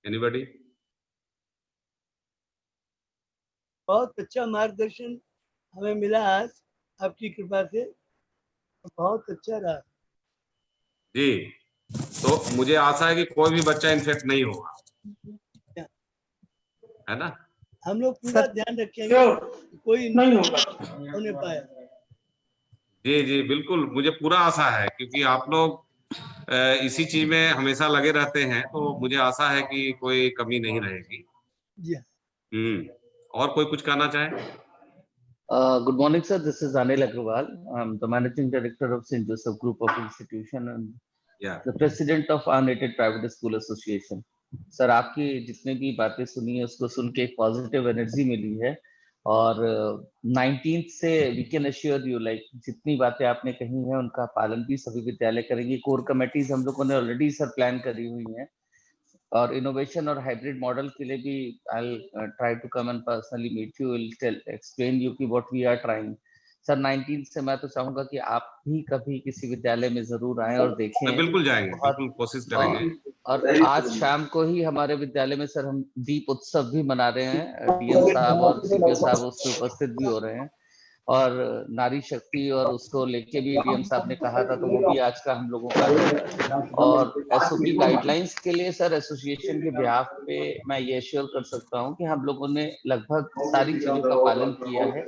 एनीबॉडी? बहुत अच्छा मार्गदर्शन हमें मिला आज आपकी कृपा से, बहुत अच्छा रहा जी। तो मुझे आशा है कि कोई भी बच्चा इन्फेक्ट नहीं होगा, है ना? हम लोग पूरा ध्यान रखेंगे कोई नहीं होने पाया। जी जी बिल्कुल, मुझे पूरा आशा है, क्योंकि आप लोग इसी चीज में हमेशा लगे रहते हैं, तो मुझे आशा है कि कोई कमी नहीं रहेगी। जी। और कोई कुछ कहना चाहे? Good morning, sir. This is Anil Agrawal. I'm the managing director of St. Joseph Group of Institution and the president of Unaided Private School Association. Sir, आपकी जितने भी बातें सुनी है उसको सुन के एक पॉजिटिव एनर्जी मिली है, और 19th से we can assure you like जितनी बातें आपने कही हैं उनका पालन भी सभी विद्यालय करेंगे। कोर कमेटीज हम लोगों ने ऑलरेडी सर प्लान करी हुई हैं, और इनोवेशन और हाइब्रिड मॉडल के लिए भी I try to come and personally meet you, will explain you कि what we are trying. Sir 19 से मैं तो चाहूंगा कि आप भी कभी किसी विद्यालय में जरूर आएं और देखें। बिल्कुल जाएंगे, बिल्कुल कोशिश करेंगे। और आज शाम को ही हमारे विद्यालय में सर हम दीप उत्सव भी मना रहे हैं। डीएम साहब और सीपीओ साहब उसमें उपस्थित भी हो रहे हैं, और नारी शक्ति और उसको लेके भी डीएम साहब ने कहा था, तो वो भी आज का हम लोगों का है। और एसओपी गाइडलाइंस के लिए सर एसोसिएशन के बिहाफ पे मैं ये एश्योर कर सकता हूं कि हम लोगों ने लगभग सारी चीजों का पालन किया है।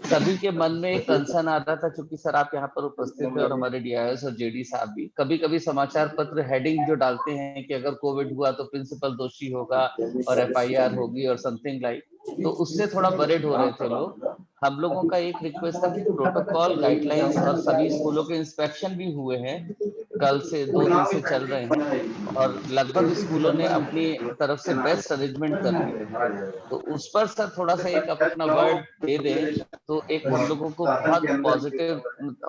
सभी के मन में एक कंसर्न आ रहा था, क्योंकि सर आप यहाँ पर उपस्थित हैं और हमारे डीआईएस और जेडी साहब भी कभी कभी समाचार पत्र हेडिंग जो डालते हैं कि अगर कोविड हुआ तो प्रिंसिपल दोषी होगा और एफआईआर होगी और समथिंग लाइक, तो उससे थोड़ा वरीड हो रहे थे लोग। हम लोगों का एक रिक्वेस्ट था कि प्रोटोकॉल गाइडलाइंस, और सभी स्कूलों के इंस्पेक्शन भी हुए हैं, कल से 2 दिन से चल रहे हैं, और लगभग स्कूलों ने अपनी तरफ से बेस्ट अरेंजमेंट कर दिए हैं। तो उस पर सर थोड़ा सा एक आप अपना वर्ड दे दें, तो एक हम लोगों को बहुत पॉजिटिव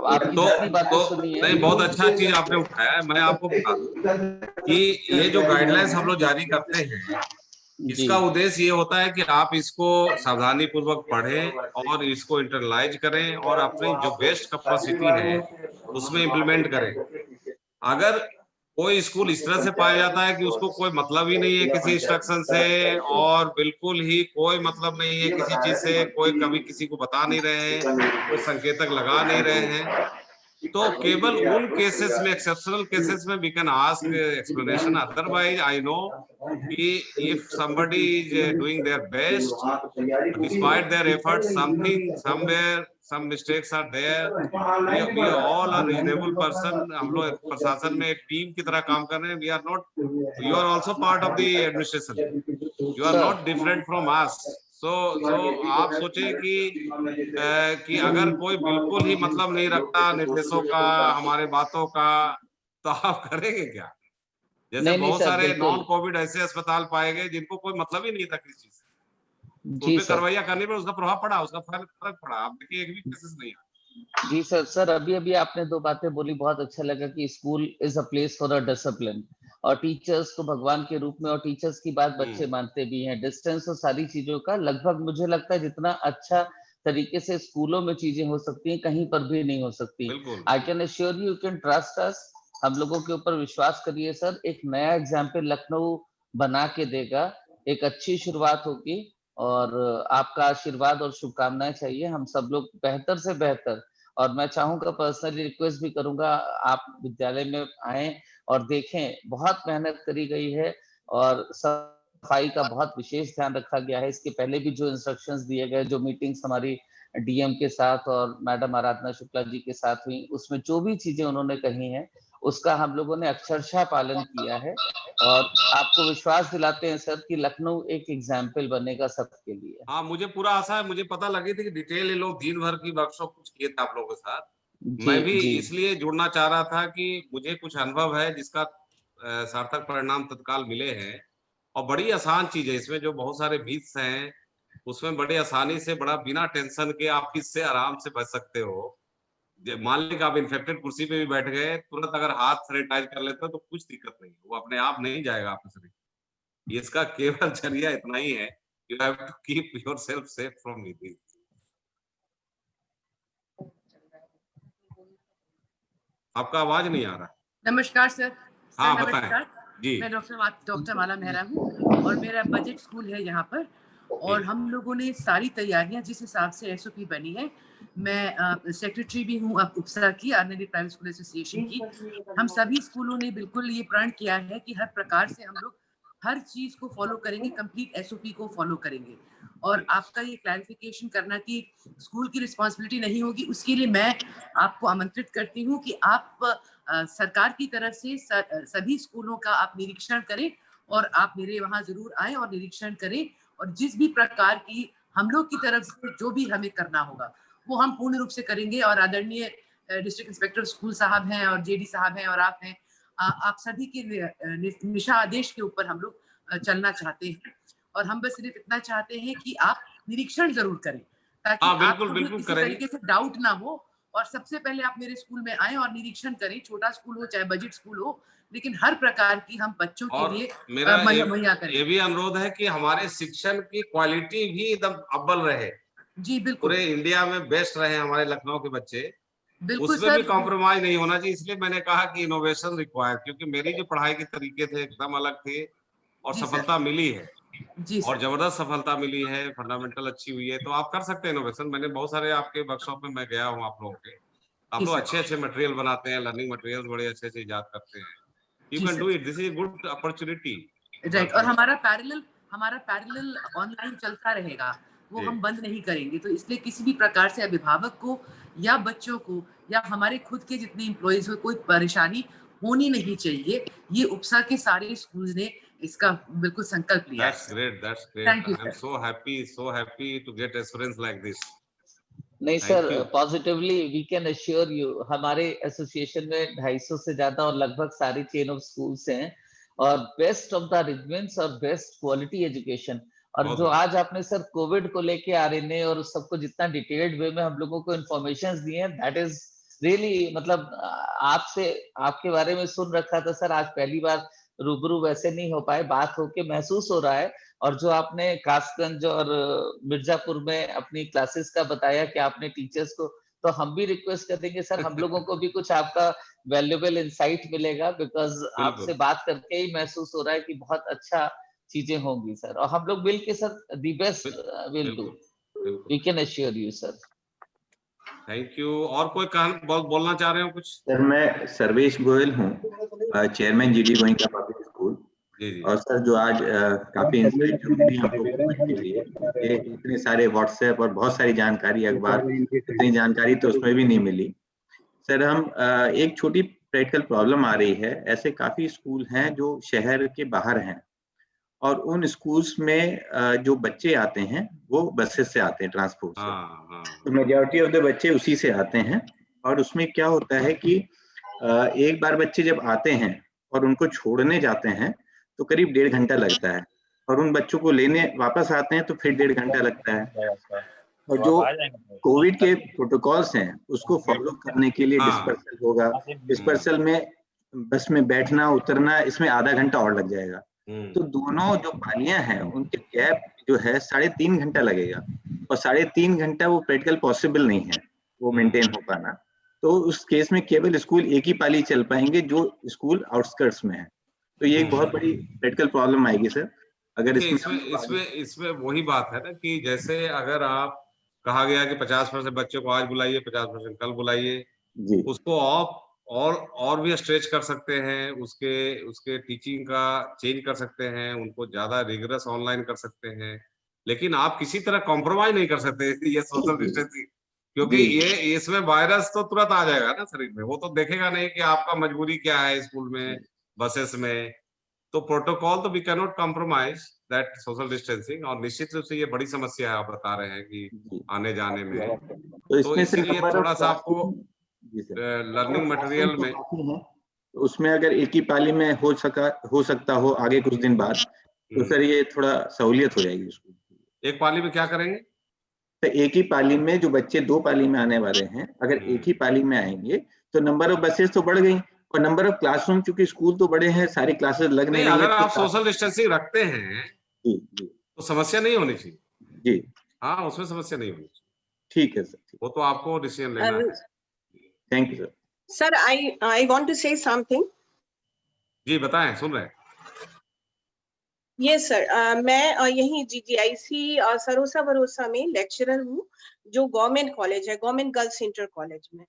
आपकी जितनी बातें सुनी है। नहीं, बहुत अच्छा चीज आपने उठाया है। मैं आपको बता दूं कि ये जो गाइडलाइंस हम लोग जारी करते हैं, इसका उद्देश्य ये होता है कि आप इसको सावधानी पूर्वक पढ़ें और इसको इंटरलाइज करें और अपनी जो बेस्ट कैपेसिटी है उसमें इम्प्लीमेंट करें। अगर कोई स्कूल इस तरह से पाया जाता है कि उसको कोई मतलब ही नहीं है किसी इंस्ट्रक्शन से और बिल्कुल ही कोई मतलब नहीं है किसी चीज से, कोई कभी किसी को बता नहीं रहे हैं, कोई संकेतक लगा नहीं रहे हैं, तो केवल उन केसेस में, एक्सेप्शनल केसेस में we can ask explanation. Otherwise I know कि if somebody is doing their best despite their efforts, something somewhere some mistakes are there, we all are reasonable person। हम लोग प्रशासन में एक टीम की तरह काम कर रहे हैं। we are not, you are also part of the administration, you are not different from us। so आप सोचे कि अगर कोई बिल्कुल ही मतलब नहीं रखता निर्देशों का, हमारे बातों का, तो आप करेंगे क्या? जैसे बहुत सारे नॉन कोविड ऐसे अस्पताल पाए गए जिनको कोई मतलब ही नहीं था किसी चीज से, तो उन पे कार्रवाई करने पर उसका प्रभाव पड़ा, उसका फर्क पड़ा। आप देखिए एक भी केसेस नहीं है। जी सर अभी आपने दो बातें बोली, बहुत अच्छा लगा कि school is a place for a discipline और टीचर्स को भगवान के रूप में, और टीचर्स की बात बच्चे मानते भी हैं। डिस्टेंस और सारी चीजों का लगभग मुझे लगता है जितना अच्छा तरीके से स्कूलों में चीजें हो सकती हैं कहीं पर भी नहीं हो सकती। I can assure you can trust us, हम लोगों के ऊपर विश्वास करिए सर। एक नया एग्जाम्पल लखनऊ बना के देगा, एक अच्छी शुरुआत होगी और आपका आशीर्वाद और शुभकामनाएं चाहिए। हम सब लोग बेहतर से बेहतर, और मैं चाहूंगा, पर्सनली रिक्वेस्ट भी करूंगा, आप विद्यालय में आए और देखें, बहुत मेहनत करी गई है और सफाई का बहुत विशेष ध्यान रखा गया है। इसके पहले भी जो इंस्ट्रक्शंस दिए गए, जो मीटिंग्स हमारी डीएम के साथ और मैडम आराधना शुक्ला जी के साथ हुई, उसमें जो भी चीजें उन्होंने कही हैं उसका हम लोगों ने अक्षरशः पालन किया है और आपको विश्वास दिलाते हैं सर कि लखनऊ एक एग्जाम्पल बनेगा सबके लिए। हाँ, मुझे पूरा आशा है। मुझे पता लगी थी कि डिटेल ये लोग दिन भर की वर्कशॉप कुछ किए थे आप लोगों के साथ। मैं भी इसलिए जुड़ना चाह रहा था कि मुझे कुछ अनुभव है जिसका सार्थक परिणाम तत्काल मिले हैं और बड़ी आसान चीज है। इसमें जो बहुत सारे मिथ्स हैं उसमें बड़ी आसानी से, बड़ा बिना टेंशन के आप इससे आराम से बच सकते हो। मान लीजिए आप इन्फेक्टेड कुर्सी पे भी बैठ गए, तुरंत अगर हाथ सैनिटाइज कर लेते हो तो कुछ दिक्कत नहीं, वो अपने आप नहीं जाएगा आपके शरीर। इसका केवल जरिया इतना ही है, you have to keep yourself safe from meeting. आपका आवाज नहीं आ रहा। नमस्कार सर। हाँ बताएं जी। मैं डॉक्टर माला मेहरा हूँ और मेरा बजट स्कूल है यहाँ पर, और हम लोगों ने सारी तैयारियां जिस हिसाब से एसओपी बनी है, मैं सेक्रेटरी भी हूँ अब उपसा की, आर्नरी प्राइवेट स्कूल एसोसिएशन की। हम सभी स्कूलों ने बिल्कुल ये प्रण किया है कि हर प्रकार से हम लोग हर चीज को फॉलो करेंगे, कंप्लीट एसओपी को फॉलो करेंगे। और आपका ये क्लैरिफिकेशन करना कि स्कूल की रिस्पॉन्सिबिलिटी नहीं होगी, उसके लिए मैं आपको आमंत्रित करती हूँ कि आप सरकार की तरफ से सभी स्कूलों का आप निरीक्षण करें और आप मेरे वहाँ जरूर आए और निरीक्षण करें, और जिस भी प्रकार की हम लोग की तरफ से जो भी हमें करना होगा वो हम पूर्ण रूप से करेंगे। और आदरणीय डिस्ट्रिक्ट इंस्पेक्टर स्कूल साहब हैं और जेडी साहब हैं और आप हैं, आप सभी के निशा आदेश के ऊपर हम लोग चलना चाहते हैं। और हम बस सिर्फ इतना चाहते हैं कि आप निरीक्षण जरूर करें ताकि आपको किसी तरीके से डाउट ना हो। और सबसे पहले आप मेरे स्कूल में आए और निरीक्षण करें, छोटा स्कूल हो चाहे बजट स्कूल हो, लेकिन हर प्रकार की हम बच्चों के लिए मुहैया करें। ये भी अनुरोध है कि हमारे शिक्षण की क्वालिटी भी एकदम अव्वल रहे। जी बिल्कुल, पूरे इंडिया में बेस्ट रहे हमारे लखनऊ के बच्चे, उसमें भी कॉम्प्रोमाइज नहीं होना चाहिए। इसलिए मैंने कहा कि इनोवेशन रिक्वायर्ड, क्योंकि मेरी जो पढ़ाई के तरीके थे एकदम अलग थे और सफलता मिली है जी और जबरदस्त सफलता मिली है, फंडामेंटल अच्छी हुई है। तो आप कर सकते हैं इनोवेशन। मैंने बहुत सारे आपके वर्कशॉप में मैं गया हूँ आप लोगों के, आप लोग अच्छे अच्छे मटेरियल बनाते हैं, लर्निंग मटेरियल बड़े अच्छे से इजाद करते हैं। You can do it. This is a good opportunity. Right. और हमारा पैरेलल ऑनलाइन चलता रहेगा, वो हम बंद नहीं करेंगे। तो इसलिए किसी भी प्रकार से अभिभावक को या बच्चों को या हमारे खुद के जितने एम्प्लॉइज हो कोई परेशानी होनी नहीं चाहिए। ये उपसा के सारे स्कूल्स ने इसका बिल्कुल संकल्प लिया। That's great. That's great. Thank you, I'm so happy to get assurance like this. नहीं sir, positively we can assure you, हमारे एसोसिएशन में 250 से ज्यादा और लगभग सारी चेन ऑफ स्कूल्स हैं और बेस्ट ऑफ द अरेंजमेंट्स और बेस्ट क्वालिटी एजुकेशन। और जो आज आपने सर कोविड को लेके आरएनए और सबको जितना डिटेल्ड वे में हम लोगों को इन्फॉर्मेशन दी हैं, दैट इज रियली, मतलब आपसे आपके बारे में सुन रखा था सर, आज पहली बार रूबरू वैसे नहीं हो पाए, बात होके महसूस हो रहा है और जो आपने कासगंज और मिर्जापुर में अपनी क्लासेस का बताया कि आपने टीचर्स को, तो हम भी रिक्वेस्ट करेंगे सर, हम लोगों को भी कुछ आपका वैल्यूएबल इंसाइट मिलेगा, बिकॉज आपसे बात करके ही महसूस हो रहा है कि बहुत अच्छा चीजें होंगी सर, और हम लोग मिल के sir the best will do, we can assure you sir. Thank you. और कोई बोलना चाह रहे हो कुछ? सर मैं सर्वेश गोयल हूँ, chairman GD Goenka public school. और सर जो आज काफी इंस्पिरेशन मिली हम लोगों को के लिए, ये इतने सारे व्हाट्सएप और बहुत सारी जानकारी, अखबार इतनी जानकारी तो उसमें भी नहीं मिली। सर हम एक छोटी प्रैक्टिकल प्रॉब्लम आ रही है, ऐसे काफी स्कूल हैं जो शहर के बाहर हैं और उन स्कूल्स में जो बच्चे आते हैं वो बसेस से आते हैं, ट्रांसपोर्ट से, तो मेजॉरिटी ऑफ द बच्चे उसी से आते हैं। और उसमें क्या होता है कि एक बार बच्चे जब आते हैं और उनको छोड़ने जाते हैं तो करीब 1.5 घंटा लगता है, और उन बच्चों को लेने वापस आते हैं तो फिर 1.5 घंटा लगता है। और जो कोविड के प्रोटोकॉल्स हैं उसको फॉलो करने के लिए डिस्पर्सल होगा, डिस्पर्सल में बस में बैठना उतरना, इसमें आधा घंटा और लग जाएगा। तो दोनों जो पालियां हैं उनके गैप जो है 3.5 घंटा लगेगा, और 3.5 घंटा वो प्रैक्टिकल पॉसिबल नहीं है वो मेंटेन हो पाना। तो उस केस में केवल स्कूल एक ही पाली चल पाएंगे जो स्कूल आउटस्कर्ट्स में है। तो ये एक बहुत बड़ी प्रैक्टिकल प्रॉब्लम आएगी सर अगर इसमें वही बात है ना कि जैसे अगर आप कहा गया कि 50% बच्चों को आज बुलाइए, 50% कल बुलाइए, उसको आप और भी स्ट्रेच कर सकते हैं, उसके टीचिंग का चेंज कर सकते हैं, उनको ज्यादा रिगरस ऑनलाइन कर सकते हैं, लेकिन आप किसी तरह कॉम्प्रोमाइज नहीं कर सकते ये सोशल डिस्टेंसिंग, क्योंकि ये इसमें वायरस तो तुरंत आ जाएगा ना शरीर में, वो तो देखेगा नहीं कि आपका मजबूरी क्या है स्कूल में, बसेस में। तो प्रोटोकॉल तो we can not compromise that social distancing, और निश्चित रूप से ये बड़ी समस्या है, आप बता रहे हैं कि आने जाने में, तो इसलिए थोड़ा सा आपको लर्निंग मटेरियल में उसमें अगर एक ही पाली में हो सकता हो आगे कुछ दिन बाद, तो सर ये थोड़ा सहूलियत हो जाएगी उसको। एक पाली में क्या करेंगे? तो एक ही पाली में जो बच्चे 2 पाली में आने वाले हैं, अगर एक ही पाली में आएंगे तो नंबर ऑफ बसेस तो बढ़ गई, और नंबर ऑफ क्लासरूम, चूंकि स्कूल तो बड़े हैं, सारी क्लासेस लगने लगी। अगर आप सोशल डिस्टेंसिंग रखते हैं तो समस्या नहीं होनी चाहिए जी। हाँ, उसमें समस्या नहीं होनी चाहिए। ठीक है सर, वो तो आपको डिसीजन लेना है। Thank you sir. Sir, I want to say something. जी बताएं, सुन रहे हैं। Yes sir, मैं यही GGIC सरोसा भरोसा में लेक्चरर हूँ, जो गवर्नमेंट कॉलेज है, गवर्नमेंट गर्ल्स इंटर कॉलेज में।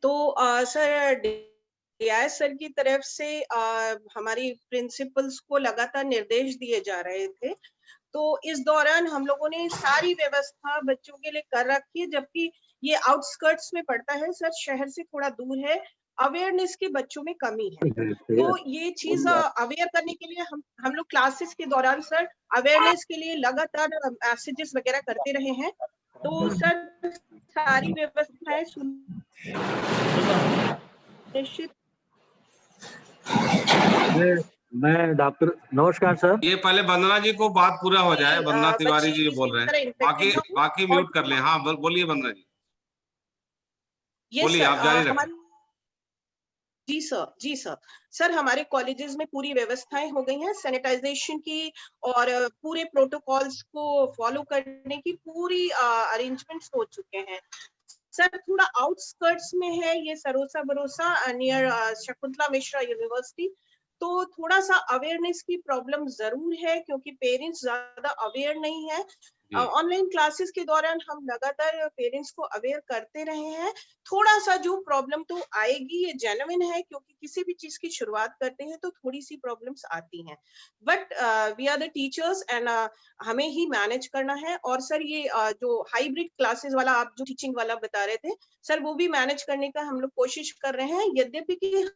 तो सर DIS सर की तरफ से हमारी प्रिंसिपल्स को लगातार निर्देश दिए जा रहे थे, तो इस दौरान हम लोगों ने सारी व्यवस्था बच्चों के लिए कर रखी है, जबकि ये आउटस्कर्ट्स में पड़ता है सर, शहर से थोड़ा दूर है, अवेयरनेस की बच्चों में कमी है। तो ये चीज अवेयर करने के लिए हम लोग क्लासेस के दौरान सर अवेयरनेस के लिए लगातार मैसेजेस वगैरह करते रहे हैं। तो सर सारी व्यवस्थाएं सुनिश्चित। मैं डॉक्टर, नमस्कार सर। ये पहले वंदना जी को बात पूरा हो जाए, वंदना तिवारी जी बोल रहे हैं, बाकी म्यूट कर लें। हाँ बोलिए वंदना जी, बोलिए, आप जारी रखें। जी सर। सर हमारे कॉलेजेस में पूरी व्यवस्थाएं हो गई हैं सैनिटाइजेशन की, और पूरे प्रोटोकॉल्स को फॉलो करने की पूरी अरेंजमेंट्स हो चुके हैं। सर थोड़ा आउटस्कर्ट्स में है ये सरोसा भरोसा नियर शकुंतला मिश्रा यूनिवर्सिटी, तो थोड़ा सा अवेयरनेस की प्रॉब्लम जरूर है, क्योंकि पेरेंट्स ज्यादा अवेयर नहीं है। ऑनलाइन क्लासेस के दौरान हम लगातार पेरेंट्स को अवेयर करते रहे हैं। थोड़ा सा जो प्रॉब्लम तो आएगी, ये जेन्युइन है, क्योंकि किसी भी चीज की शुरुआत करते हैं तो थोड़ी सी प्रॉब्लम्स आती हैं, but we are the teachers and हमें ही मैनेज करना है। और सर ये जो हाइब्रिड क्लासेस वाला आप जो टीचिंग वाला बता रहे थे सर, वो भी मैनेज करने का हम लोग कोशिश कर रहे हैं, यद्यपि कि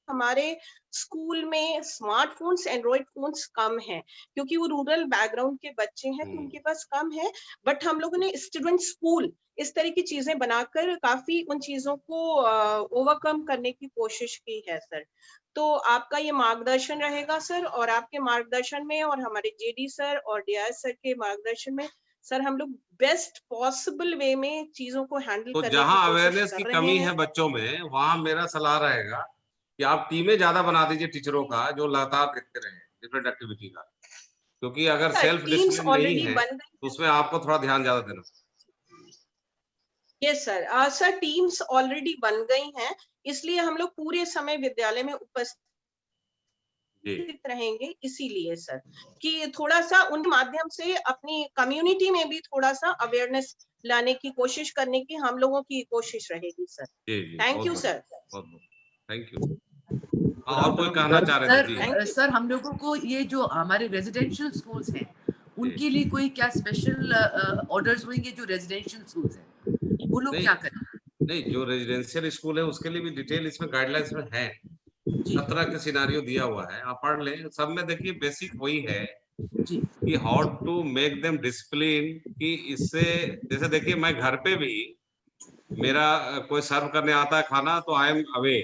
हमारे स्कूल में स्मार्टफोन्स, एंड्रॉइड फोन्स कम हैं, क्योंकि वो रूरल बैकग्राउंड के बच्चे हैं तो उनके पास कम है। बट हम लोगों ने स्टूडेंट स्कूल इस तरह की चीजें बनाकर काफी उन चीजों को ओवरकम करने की कोशिश की है सर। तो आपका ये मार्गदर्शन रहेगा सर, और आपके मार्गदर्शन में और हमारे जेडी सर और DIS सर के मार्गदर्शन में सर हम लोग बेस्ट पॉसिबल वे में चीजों को हैंडल करने की कोशिश कर रहे हैं। जहां अवेयरनेस की कमी है बच्चों में, वहां मेरा सलाह रहेगा कि आप टीमें ज्यादा बना दीजिए टीचरों का, जो लगातार देखते रहे डिफरेंट एक्टिविटी का, क्योंकि अगर सेल्फ टीम्स डिसिप्लिन नहीं ऑलरेडी है बन तो उसमें आपको थोड़ा ध्यान ज्यादा देना। Yes sir, sir teams already बन गई हैं, इसलिए हम लोग पूरे समय विद्यालय में उपस्थित रहेंगे, इसीलिए सर कि थोड़ा सा उन माध्यम से अपनी कम्युनिटी में भी थोड़ा सा अवेयरनेस लाने की कोशिश करने की हम लोगों की कोशिश रहेगी sir. Thank you sir. Thank you. और कोई कहना चाह रहे थे? सर हम लोगों को ये जो हमारे रेजिडेंशियल स्कूल्स हैं उनके लिए कोई क्या स्पेशल ऑर्डर्स होंगे? जो रेजिडेंशियल स्कूल्स हैं वो लोग क्या करें? नहीं, जो रेजिडेंशियल स्कूल है उसके लिए भी डिटेल इसमें गाइडलाइंस में है, 17 के सिनारियो दिया हुआ है, आप पढ़ लें। सब में देखिए बेसिक वही है कि how to make them discipline, कि इससे जैसे देखिए मैं घर पे भी मेरा कोई सर्व करने आता है खाना तो आई एम अवे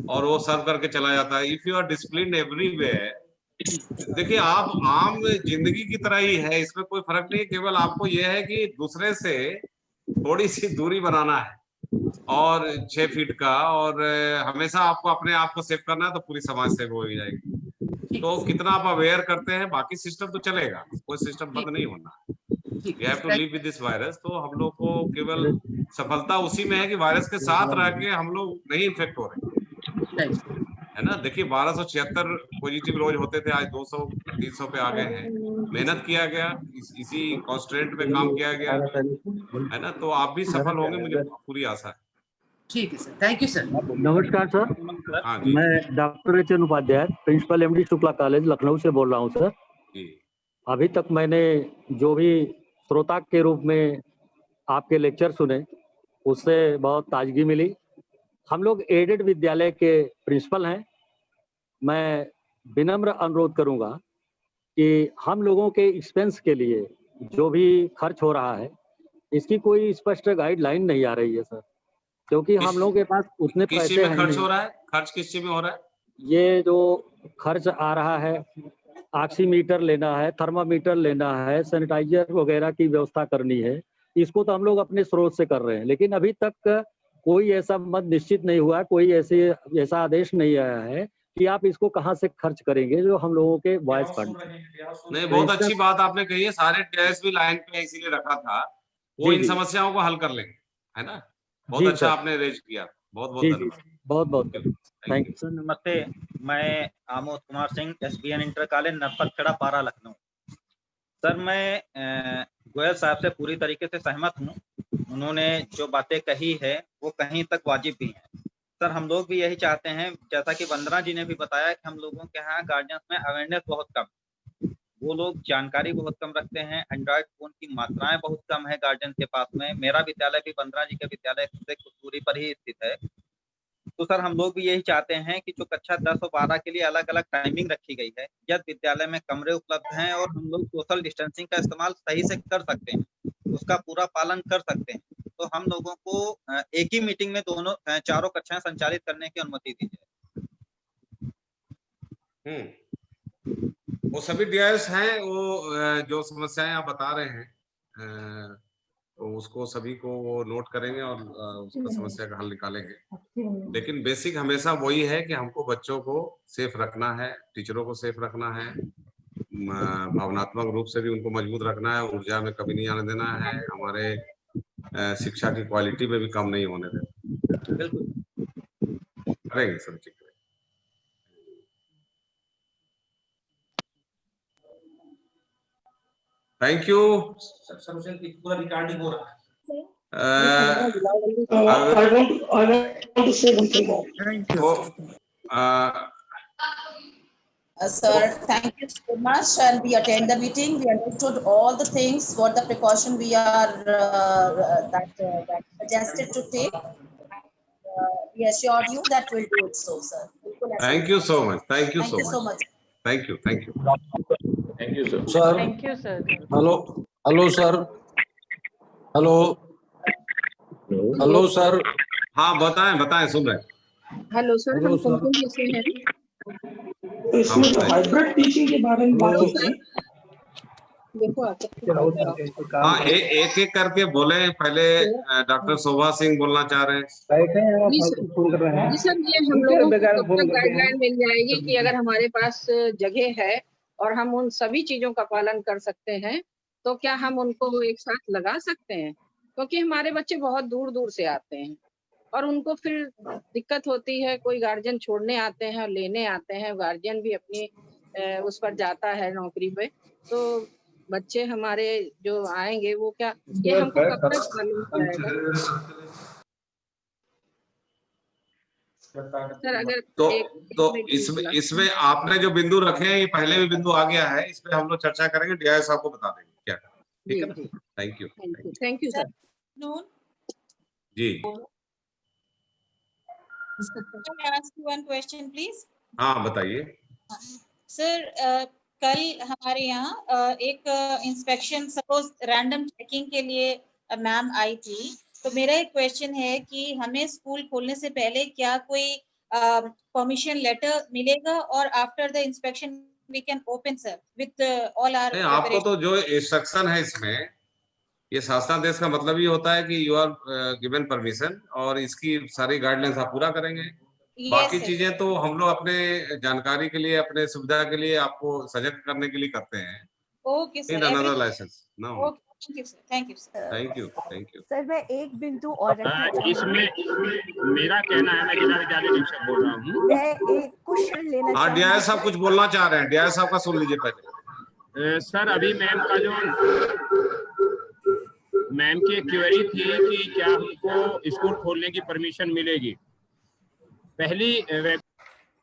और वो सर्व करके चला जाता है। If you are discipline everywhere, देखिए आप आम जिंदगी की तरह ही है, इसमें कोई फर्क नहीं है। केवल आपको यह है कि दूसरे से थोड़ी सी दूरी बनाना है और 6 फीट का, और हमेशा आपको अपने आप को सेव करना है, तो पूरी समाज सेव हो ही जाएगी। तो कितना आप अवेयर करते हैं, बाकी सिस्टम तो चलेगा, कोई सिस्टम बंद नहीं होना। We have to live with this virus. तो हम लोग को केवल सफलता उसी में है कि वायरस के साथ रह के हम लोग नहीं इन्फेक्ट हो रहे, है ना। देखिए 1276 पॉजिटिव रोज होते थे, आज 200-300 पे आ गए हैं। मेहनत किया गया, इसी कॉन्स्टेंट पे काम किया गया, है ना। तो आप भी सफल होंगे, मुझे पूरी आशा है। ठीक है सर, थैंक यू सर। नमस्कार सर, मैं doctor H N Upadhyay, principal MD Shukla college Lucknow से बोल रहा हूँ सर। अभी तक मैंने जो भी श्रोता के रूप में आपके लेक्चर सुने उससे बहुत ताजगी मिली। हम लोग एडेड विद्यालय के प्रिंसिपल हैं। मैं विनम्र अनुरोध करूंगा कि हम लोगों के एक्सपेंस के लिए जो भी खर्च हो रहा है इसकी कोई स्पष्ट गाइडलाइन नहीं आ रही है सर, क्योंकि हम लोगों के पास उतने पैसे हैं खर्च हो रहा है। खर्च किस चीज में हो रहा है? ये जो खर्च आ रहा है, ऑक्सीमीटर लेना है, थर्मामीटर लेना है, सैनिटाइजर वगैरह की व्यवस्था करनी है, इसको तो हम लोग अपने स्रोत से कर रहे हैं। लेकिन अभी तक कोई ऐसा मत निश्चित नहीं हुआ, कोई ऐसा आदेश नहीं आया है कि आप इसको कहां से खर्च करेंगे जो हम लोगों के वॉइस फंड। नहीं, बहुत अच्छी बात आपने कही है। सारे टेस्ट भी लाइन पे इसीलिए रखा था, वो इन समस्याओं को हल कर लेंगे, है ना। बहुत अच्छा आपने रेज किया, बहुत बहुत धन्यवाद। बहुत बहुत थैंक यू सर। नमस्ते, मैं Amod Kumar Singh, SBN inter college Narpatkheda Para Lucknow. Sir मैं गोयल साहब से पूरी तरीके से सहमत हूँ। उन्होंने जो बातें कही है वो कहीं तक वाजिब भी है। सर हम लोग भी यही चाहते हैं, जैसा कि वंदना जी ने भी बताया कि हम लोगों के यहाँ गार्जियंस में अवेयरनेस बहुत कम, वो लोग जानकारी बहुत कम रखते हैं। एंड्रॉयड फोन की मात्राएं बहुत कम है गार्जियन के पास में। मेरा विद्यालय भी वंदना जी के विद्यालय से कुछ दूरी पर ही स्थित है। तो सर हम लोग भी यही चाहते हैं कि जो कक्षा 10 और 12 के लिए अलग अलग टाइमिंग रखी गई है, यदि विद्यालय में कमरे उपलब्ध हैं और हम लोग सोशल डिस्टेंसिंग का इस्तेमाल सही से कर सकते हैं, उसका पूरा पालन कर सकते हैं, तो हम लोगों को एक ही मीटिंग में चारों कक्षाएं संचालित करने की अनुमति दीजिए। वो सभी DIS हैं, वो जो समस्याएं आप बता रहे हैं तो उसको सभी को वो नोट करेंगे और उसका समस्या का हल निकालेंगे। लेकिन बेसिक हमेशा वही है कि हमको बच्चों को सेफ रखना है, टीचरों को सेफ रखना है, भावनात्मक रूप से भी उनको मजबूत रखना है, ऊर्जा में कमी नहीं आने देना है, हमारे शिक्षा की क्वालिटी में भी कम नहीं होने देना। बिल्कुल करेंगे सब ठीक। Thank you. पूरा रिकॉर्डिंग हो रहा है। Sir, thank you so much. And we attend the meeting. We understood all the things, what the precaution we are that suggested to take. We assured you that we'll do it so, sir. Thank you so much. Thank you so much. Thank you. Thank you. Thank you, sir. Sir. Thank you, sir. Hello. Hello, sir. Hello. Hello, sir. हाँ बताएं सुन रहे हैं। Hello sir, हम कुमकुम से हैं। इसमें तो hybrid teaching के बारे में बात होती है। देखो हाँ एक एक करके बोले। पहले डॉक्टर शोभा सिंह बोलना चाह रहे हैं। जी सर, ये हम लोगों को गाइडलाइन मिल जाएगी कि अगर हमारे पास जगह है और हम उन सभी चीजों का पालन कर सकते हैं, तो क्या हम उनको एक साथ लगा सकते हैं? क्योंकि हमारे बच्चे बहुत दूर दूर से आते हैं और उनको फिर दिक्कत होती है, कोई गार्जियन छोड़ने आते हैं और लेने आते हैं, गार्जियन भी अपनी उस पर जाता है नौकरी पे, तो बच्चे हमारे जो आएंगे वो क्या, ये हमको कब तक मालूम पड़ेगा? सर अगर तो इसमें आपने जो बिंदु रखे हैं, ये पहले भी बिंदु आ गया है, इस पे हम लोग चर्चा करेंगे, डीआई साहब को बता देंगे क्या, ठीक है ना? Thank you. Thank you sir. जी Can I ask you one question, please? हाँ बताइए। सर कल हमारे यहाँ एक इंस्पेक्शन सपोज रैंडम चेकिंग के लिए मैम आई थी, तो मेरा एक क्वेश्चन है कि हमें स्कूल खोलने से पहले क्या कोई परमिशन लेटर मिलेगा और after the inspection we can open sir with all our? आपको तो जो इंस्ट्रक्शन है इसमें, ये शासनादेश का मतलब ही होता है कि यू आर गिवन परमिशन, और इसकी सारी गाइडलाइंस आप पूरा करेंगे। बाकी चीजें तो हम लोग अपने जानकारी के लिए, अपने सुविधा के लिए आपको सजेस्ट करने के लिए करते हैं। Okay sir, another licence no. Thank you sir, thank you sir. Thank you, thank you sir. मैं एक बिंदु और इसमें मेरा कहना है, मैं जिला विद्यालय निरीक्षक बोल रहा हूँ, मैं एक क्वेश्चन लेना हाँ डीआई साहब कुछ बोलना चाह रहे हैं, डीआई साहब का सुन लीजिए पहले। सर अभी मैम का मैम की क्वेरी थी कि क्या हमको स्कूल खोलने की परमिशन मिलेगी। पहली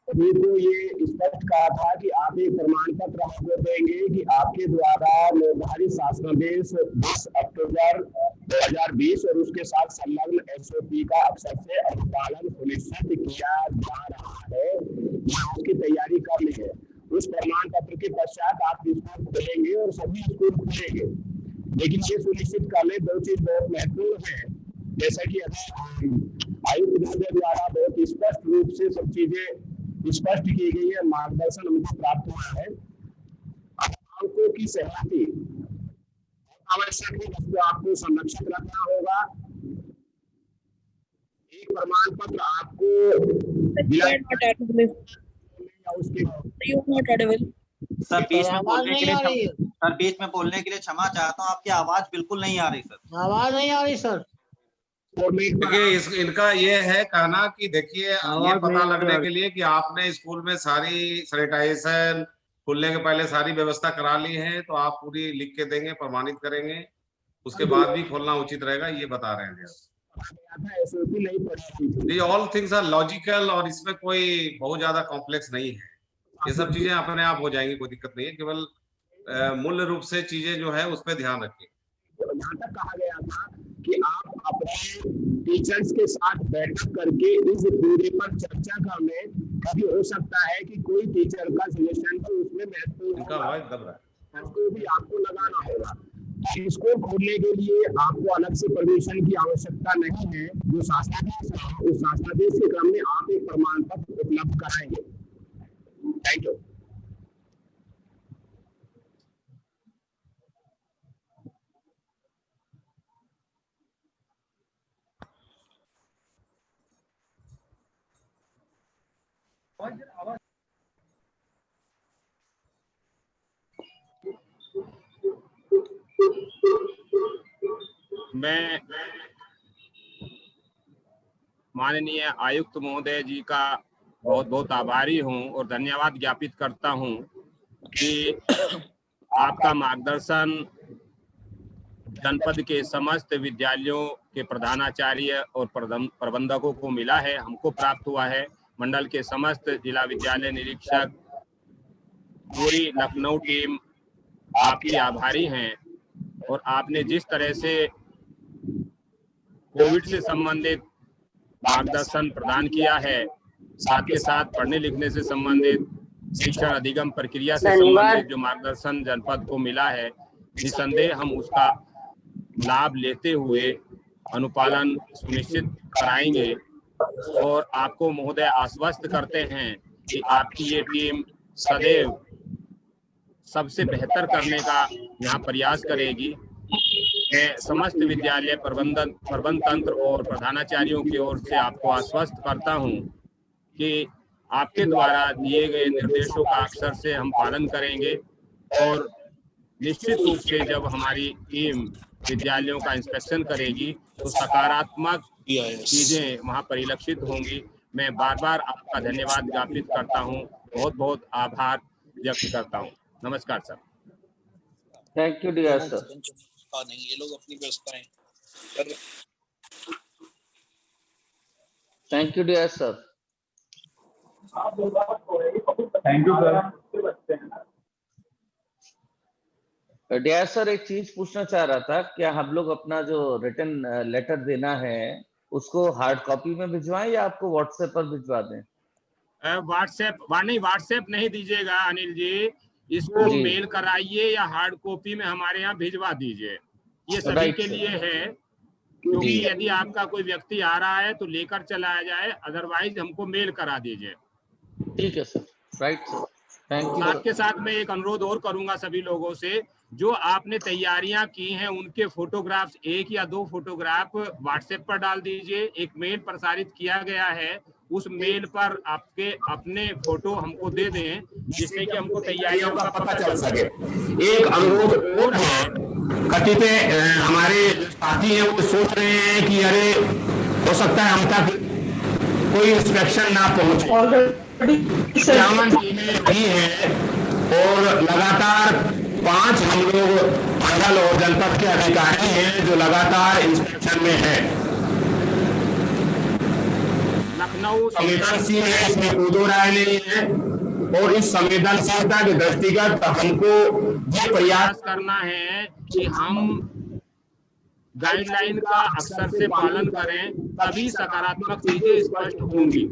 तो ये स्पष्ट कहा था कि आप एक प्रमाण पत्र आपको देंगे कि आपके द्वारा निर्धारित शासनादेश 10 अक्टूबर 2020 और उसके साथ संलग्न एसओपी का अक्सर से अनुपालन सुनिश्चित किया जा रहा है, उसकी तैयारी कर ली है। उस प्रमाण पत्र के पश्चात आप स्कूल खोलेंगे और सभी स्कूल खुलेंगे, लेकिन ये सुनिश्चित कर ले दो चीज बहुत महत्वपूर्ण है, जैसा कि आयुक्त महोदय द्वारा बहुत स्पष्ट रूप से सब चीजें स्पष्ट की गई है, मार्गदर्शन हमको प्राप्त हुआ है। अभिभावकों की सहमति आवश्यक है, जिसको आपको संरक्षित रखना होगा। एक प्रमाण पत्र आपको सर बीच में बोलने के लिए क्षमा चाहता हूँ, आपकी आवाज बिल्कुल नहीं आ रही सर। आवाज नहीं आ रही सर। देखिए इनका ये है कहना कि देखिए ये पता लगने के लिए कि आपने स्कूल में सारी सैनिटाइजेशन खुलने के पहले सारी व्यवस्था करा ली है, तो आप पूरी लिख के देंगे, प्रमाणित करेंगे, उसके बाद भी खोलना उचित रहेगा, ये बता रहे हैं। ऑल थिंग्स आर लॉजिकल और इसमें कोई बहुत ज्यादा कॉम्प्लेक्स नहीं है, ये सब चीजें अपने आप हो जाएंगी, कोई दिक्कत नहीं है, केवल मूल रूप से चीजें जो है उस पर ध्यान रखिए। यहाँ तक कहा गया था कि आप अपने टीचर्स के साथ बैठक करके इस पूरे पर चर्चा कर लें, कभी हो सकता है कि कोई टीचर का सजेशन तो उसमें महत्वपूर्ण उसको भी आपको लगाना होगा। स्कूल खोलने के लिए आपको अलग से परमिशन की आवश्यकता नहीं है, जो शासनादेश है उस शासनादेश के क्रम में आप एक प्रमाण पत्र उपलब्ध कराएंगे। Thank you. मैं माननीय आयुक्त महोदय जी का बहुत बहुत आभारी हूं और धन्यवाद ज्ञापित करता हूं कि आपका मार्गदर्शन जनपद के समस्त विद्यालयों के प्रधानाचार्य और प्रबंधकों को मिला है, हमको प्राप्त हुआ है। मंडल के समस्त जिला विद्यालय निरीक्षक, पूरी लखनऊ टीम आपकी आभारी हैं, और आपने जिस तरह से कोविड से संबंधित मार्गदर्शन प्रदान किया है, साथ के साथ पढ़ने लिखने से संबंधित, शिक्षण अधिगम प्रक्रिया से संबंधित जो मार्गदर्शन जनपद को मिला है, निसंदेह हम उसका लाभ लेते हुए अनुपालन सुनिश्चित कराएंगे। और आपको महोदय आश्वस्त करते हैं कि आपकी ये टीम सदैव सबसे बेहतर करने का यहाँ प्रयास करेगी। मैं समस्त विद्यालय प्रबंध तंत्र और प्रधानाचार्यों की ओर से आपको आश्वस्त करता हूँ कि आपके द्वारा दिए गए निर्देशों का अक्सर से हम पालन करेंगे और निश्चित रूप से जब हमारी टीम विद्यालयों का इंस्पेक्शन करेगी तो सकारात्मक चीजें वहां परिलक्षित होंगी। मैं बार बार आपका धन्यवाद ज्ञापित करता हूं, बहुत बहुत आभार व्यक्त करता हूं। नमस्कार sir. Thank you dear sir. नहीं, ये लोग अपनी व्यवस्थाएं कर। Thank you dear sir. Thank you sir. Dear sir, एक चीज पूछना चाह रहा था, क्या हम लोग अपना जो रिटन लेटर देना है उसको हार्ड कॉपी में भिजवाएं या आपको व्हाट्सएप पर भिजवा दें? व्हाट्सएप नहीं दीजिएगा अनिल जी, इसको मेल कराइए या हार्ड कॉपी में हमारे यहाँ भिजवा दीजिए। ये सभी के लिए है, क्योंकि यदि आपका कोई व्यक्ति आ रहा है तो लेकर चला जाए, अदरवाइज हमको मेल करा दीजिए। ठीक है sir, right sir, thank you. आपके साथ मैं एक अनुरोध और करूंगा सभी लोगों से, जो आपने तैयारियां की हैं उनके फोटोग्राफ्स, 1 या 2 फोटोग्राफ व्हाट्सएप पर डाल दीजिए। एक मेल प्रसारित किया गया है, उस मेल पर आपके अपने फोटो हमको दे दें, जिससे कि हमको तैयारियों का पता चल सके। एक अनुरोध और है, कतिपय हमारे साथी हैं वो सोच रहे हैं कि अरे हो सकता है हम तक कोई इंस्पेक्शन ना पहुंचे। नहीं है, और लगातार 5 हम लोग मंडल और जनपद के अधिकारी हैं जो लगातार इंस्पेक्शन में हैं। लखनऊ संवेदनशील है, इसमें कोई दो राय नहीं है, और इस संवेदनशीलता के दृष्टिगत हमको ये प्रयास करना है कि हम गाइडलाइन का अक्सर से पालन करें, तभी सकारात्मक चीजें स्पष्ट होंगी।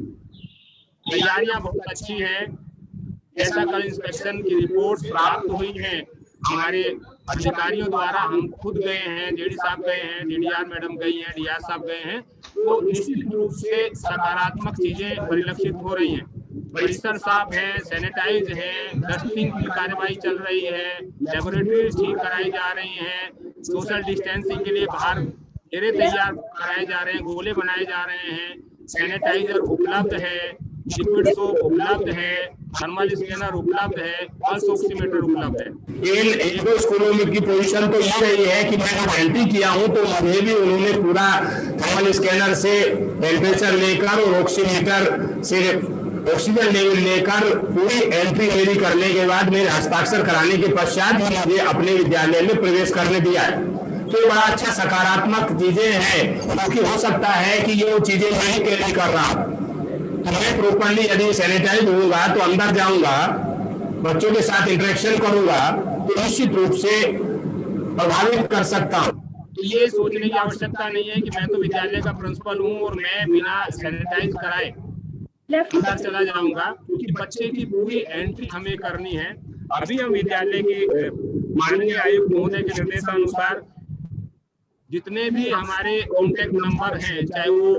तैयारियां बहुत अच्छी हैं, जैसा कल इंस्पेक्शन की रिपोर्ट प्राप्त हुई है हमारे अधिकारियों द्वारा, हम खुद गए हैं, जेडी साहब गए हैं, डीडीआर मैडम गई हैं, डीआर साहब गए हैं, तो निश्चित रूप से सकारात्मक चीजें परिलक्षित हो रही हैं। परिसर साफ है, सैनिटाइज है, डस्टिंग की कार्यवाही चल रही है, लेबोरेटरी ठीक कराई जा रही हैं, सोशल डिस्टेंसिंग के लिए बाहर घेरे तैयार कराए जा रहे हैं, गोले बनाए जा रहे हैं, सैनिटाइजर उपलब्ध है, लिक्विड सोप उपलब्ध है, थर्मल स्कैनर उपलब्ध है, पल्स ऑक्सीमीटर उपलब्ध है। इन 2 स्कूलों में की पोजीशन तो ये रही है कि मैं जब एंट्री किया हूँ तो मुझे भी उन्होंने पूरा थर्मल स्कैनर से टेम्परेचर लेकर और ऑक्सीमीटर से ऑक्सीजन लेवल लेकर पूरी एंट्री मेरी करने के बाद मेरे हस्ताक्षर कराने के पश्चात मुझे अपने विद्यालय में प्रवेश करने दिया है। तो बड़ा अच्छा सकारात्मक चीजें हैं, क्योंकि हो सकता है कि ये वो चीजें नहीं कैरी कर रहा, तो मैं प्रॉपर्ली यदि सैनिटाइज होगा तो अंदर जाऊंगा, बच्चों के साथ इंटरेक्शन करूंगा, तो निश्चित रूप से प्रभावित कर सकता हूं। तो ये सोचने की आवश्यकता नहीं है कि मैं तो विद्यालय का प्रिंसिपल हूं और मैं बिना सैनिटाइज कराए अंदर चला जाऊंगा, क्योंकि बच्चे की पूरी एंट्री हमें करनी है। अभी हम विद्यालय के माननीय आयुक्त महोदय के निर्देशानुसार जितने भी हमारे कॉन्टेक्ट नंबर हैं, चाहे वो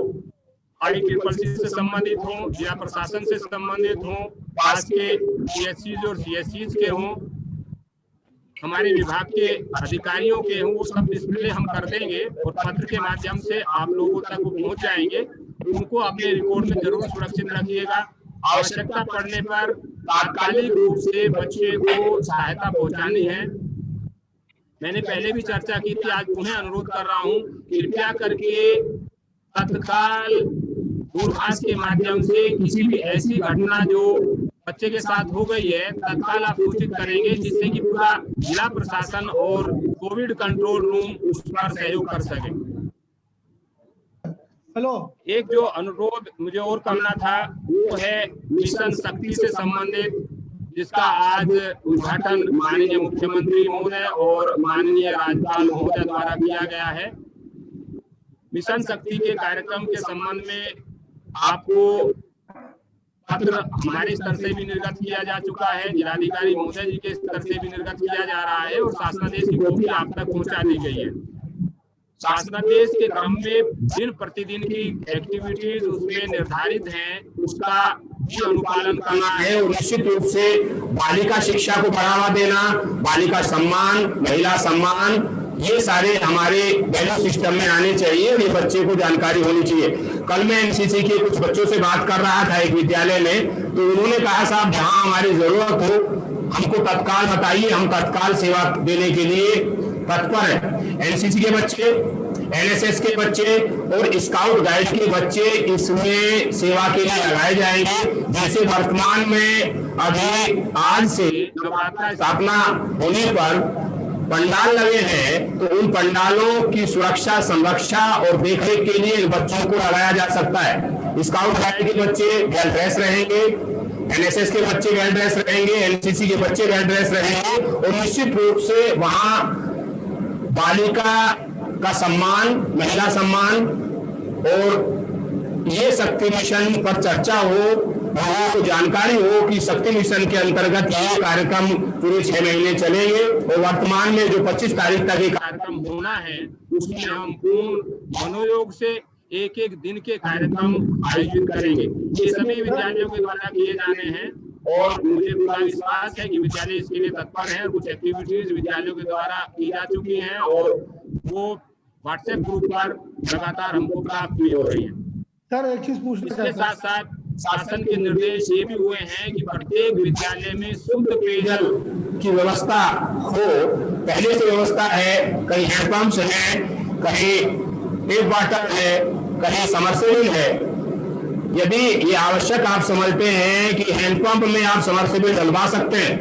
ICCC से संबंधित हों, जिला प्रशासन से संबंधित हों, पास के CHCs और CSCs के हों, हमारे विभाग के अधिकारियों के हों, वो सब डिस्प्ले हम कर देंगे और पत्र के माध्यम से आप लोगों तक वो पहुंच जाएंगे। उनको अपने रिकॉर्ड में जरूर सुरक्षित रखिएगा। आवश्यकता पड़ने पर तात्कालिक रूप से बच्चे को सहायता पहुंचानी है। मैंने पहले भी चर्चा की थी, आज पुनः अनुरोध कर रहा हूं, कृपया करके तत्काल दूरभाष के माध्यम से किसी भी ऐसी घटना जो बच्चे के साथ हो गई है तत्काल आप सूचित करेंगे, जिससे कि पूरा जिला प्रशासन और कोविड कंट्रोल रूम उस पर सहयोग कर सके। हेलो, एक जो अनुरोध मुझे और करना था वो है मिशन शक्ति से संबंधित, जिसका आज उद्घाटन माननीय मुख्यमंत्री महोदय और माननीय राज्यपाल महोदय द्वारा किया गया है। मिशन शक्ति के कार्यक्रम के संबंध में आपको पत्र हमारे स्तर से भी निर्गत किया जा चुका है, जिलाधिकारी महोदय जी के स्तर से भी निर्गत किया जा रहा है और शासनादेश की कॉपी आप तक पहुंचा दी गई है। शासनादेश के क्रम में दिन प्रतिदिन की एक्टिविटीज उसमें निर्धारित हैं, उसका भी अनुपालन करना है और निश्चित रूप से बालिका शिक्षा को बढ़ावा देना, बालिका सम्मान, महिला सम्मान, ये सारे हमारे वैल्यू सिस्टम में आने चाहिए और ये बच्चे को जानकारी होनी चाहिए। कल मैं एनसीसी के कुछ बच्चों से बात कर रहा था एक विद्यालय में, तो उन्होंने कहा साहब जहाँ हमारी जरूरत हो हमको तत्काल बताइए, हम तत्काल सेवा देने के लिए तत्पर है। एनसीसी के बच्चे, एनएसएस के बच्चे और स्काउट गाइड के बच्चे इसमें सेवा के लिए लगाए जाएंगे। जैसे वर्तमान में अभी आज से नवरात्र स्थापना होने पर पंडाल लगे हैं, तो उन पंडालों की सुरक्षा, संरक्षा और देखरेख के लिए बच्चों को लगाया जा सकता है। स्काउट गाइड के बच्चे वेल ड्रेस रहेंगे, एनएसएस के बच्चे वेल ड्रेस रहेंगे, एनसीसी के बच्चे वेल ड्रेस रहेंगे और निश्चित रूप से वहां बालिका का सम्मान, महिला सम्मान और ये शक्ति मिशन पर चर्चा हो, लोगों को जानकारी हो कि शक्ति मिशन के अंतर्गत ये कार्यक्रम पूरे 6 महीने चलेंगे और वर्तमान में जो 25 तारीख तक ये कार्यक्रम होना है उसमें हम पूर्ण मनोयोग से एक एक दिन के कार्यक्रम आयोजित करेंगे। ये सभी विद्यालयों के द्वारा किए जाने हैं और मुझे पूरा विश्वास है कि विद्यालय इसके लिए तत्पर है। कुछ एक्टिविटीज विद्यालयों के द्वारा की जा चुकी हैं और वो व्हाट्सएप ग्रुप पर लगातार हमको प्राप्त भी हो रही है। सर एक चीज पूछना, इसके साथ साथ शासन के निर्देश ये भी हुए हैं कि प्रत्येक विद्यालय में शुद्ध पेयजल की व्यवस्था हो। पहले से व्यवस्था है, कहीं हैंडपंप है, कहीं टेप वाटर है, कहीं समरसेबल है। यदि ये आवश्यक आप समझते हैं कि हैंडपंप में आप समरसेबल डलवा सकते हैं,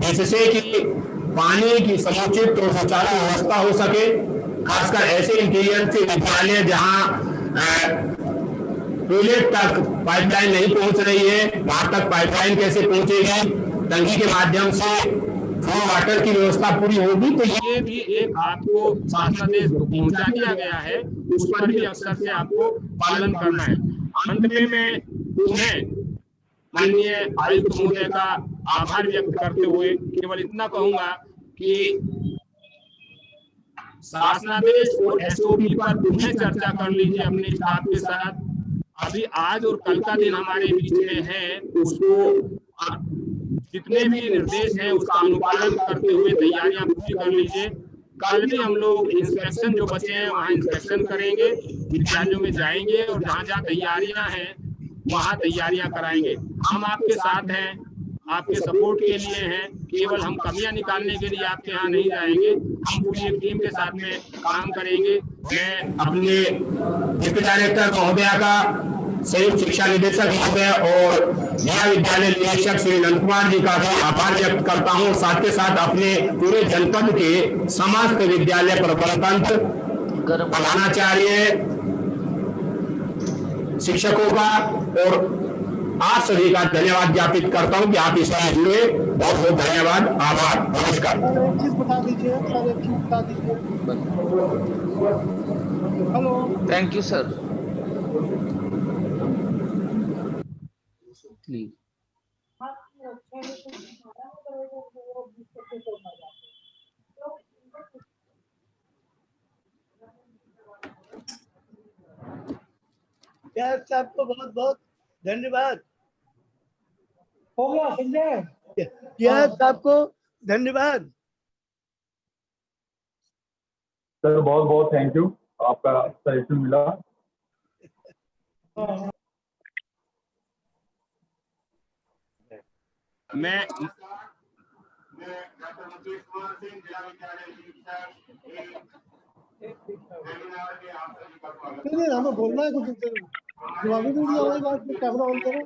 जिससे कि पानी की समुचित और सुचारू व्यवस्था हो सके, खासकर ऐसे इंटीरियर से विद्यालय जहां टॉयलेट तक पाइपलाइन नहीं पहुंच रही है, वहां तक पाइपलाइन कैसे पहुंचेगी, टंकी के माध्यम से फ्लो वाटर की व्यवस्था पूरी होगी। तो ये भी एक आपको शासनादेश पहुंचा दिया गया है, उस पर भी अक्सर से आपको पालन करना है। अंत में मैं उन्हें माननीय आयुक्त महोदय का आभार व्यक्त करते हुए केवल इतना कहूंगा कि शासनादेश और एसओपी पर पुनः चर्चा कर लीजिए अपने स्टाफ के साथ। अभी आज और कल का दिन हमारे बीच में है, उसको जितने भी निर्देश हैं उसका अनुपालन करते हुए तैयारियां पूरी कर लीजिए। कल भी हम लोग इंस्पेक्शन जो बचे हैं वहाँ इंस्पेक्शन करेंगे, विद्यालयों में जाएंगे और जहाँ जहाँ तैयारियां हैं वहाँ तैयारियां कराएंगे। हम आपके साथ हैं, आपके सपोर्ट के लिए हैं। केवल हम कमियां निकालने के लिए आपके यहाँ नहीं जाएंगे, हम पूरी एक टीम के साथ में काम करेंगे। मैं अपने डिप्टी डायरेक्टर महोदया का, संयुक्त शिक्षा निदेशक महोदय और जिला विद्यालय निरीक्षक श्री नंद कुमार जी का भी आभार व्यक्त करता हूँ। साथ के साथ अपने पूरे जनपद के समस्त विद्यालय प्रबंधन, प्रधानाचार्य, शिक्षकों का और आप सभी का धन्यवाद ज्ञापित करता हूं कि आप इसमें जुड़े। बहुत बहुत धन्यवाद, आभार, नमस्कार। एक चीज बता दीजिए सर, एक चीज बता दीजिए। Hello, thank you sir. Please साहब को बहुत बहुत धन्यवाद। हो गया संजय? साहब को धन्यवाद सर, बहुत बहुत थैंक यू, आपका सजेशन मिला। मैं डॉक्टर मुकेश कुमार सिंह, जिला विद्यालय नहीं, हमें बोलना है कुछ। जवाबी वीडियो हमारी बात, कैमरा ऑन करो।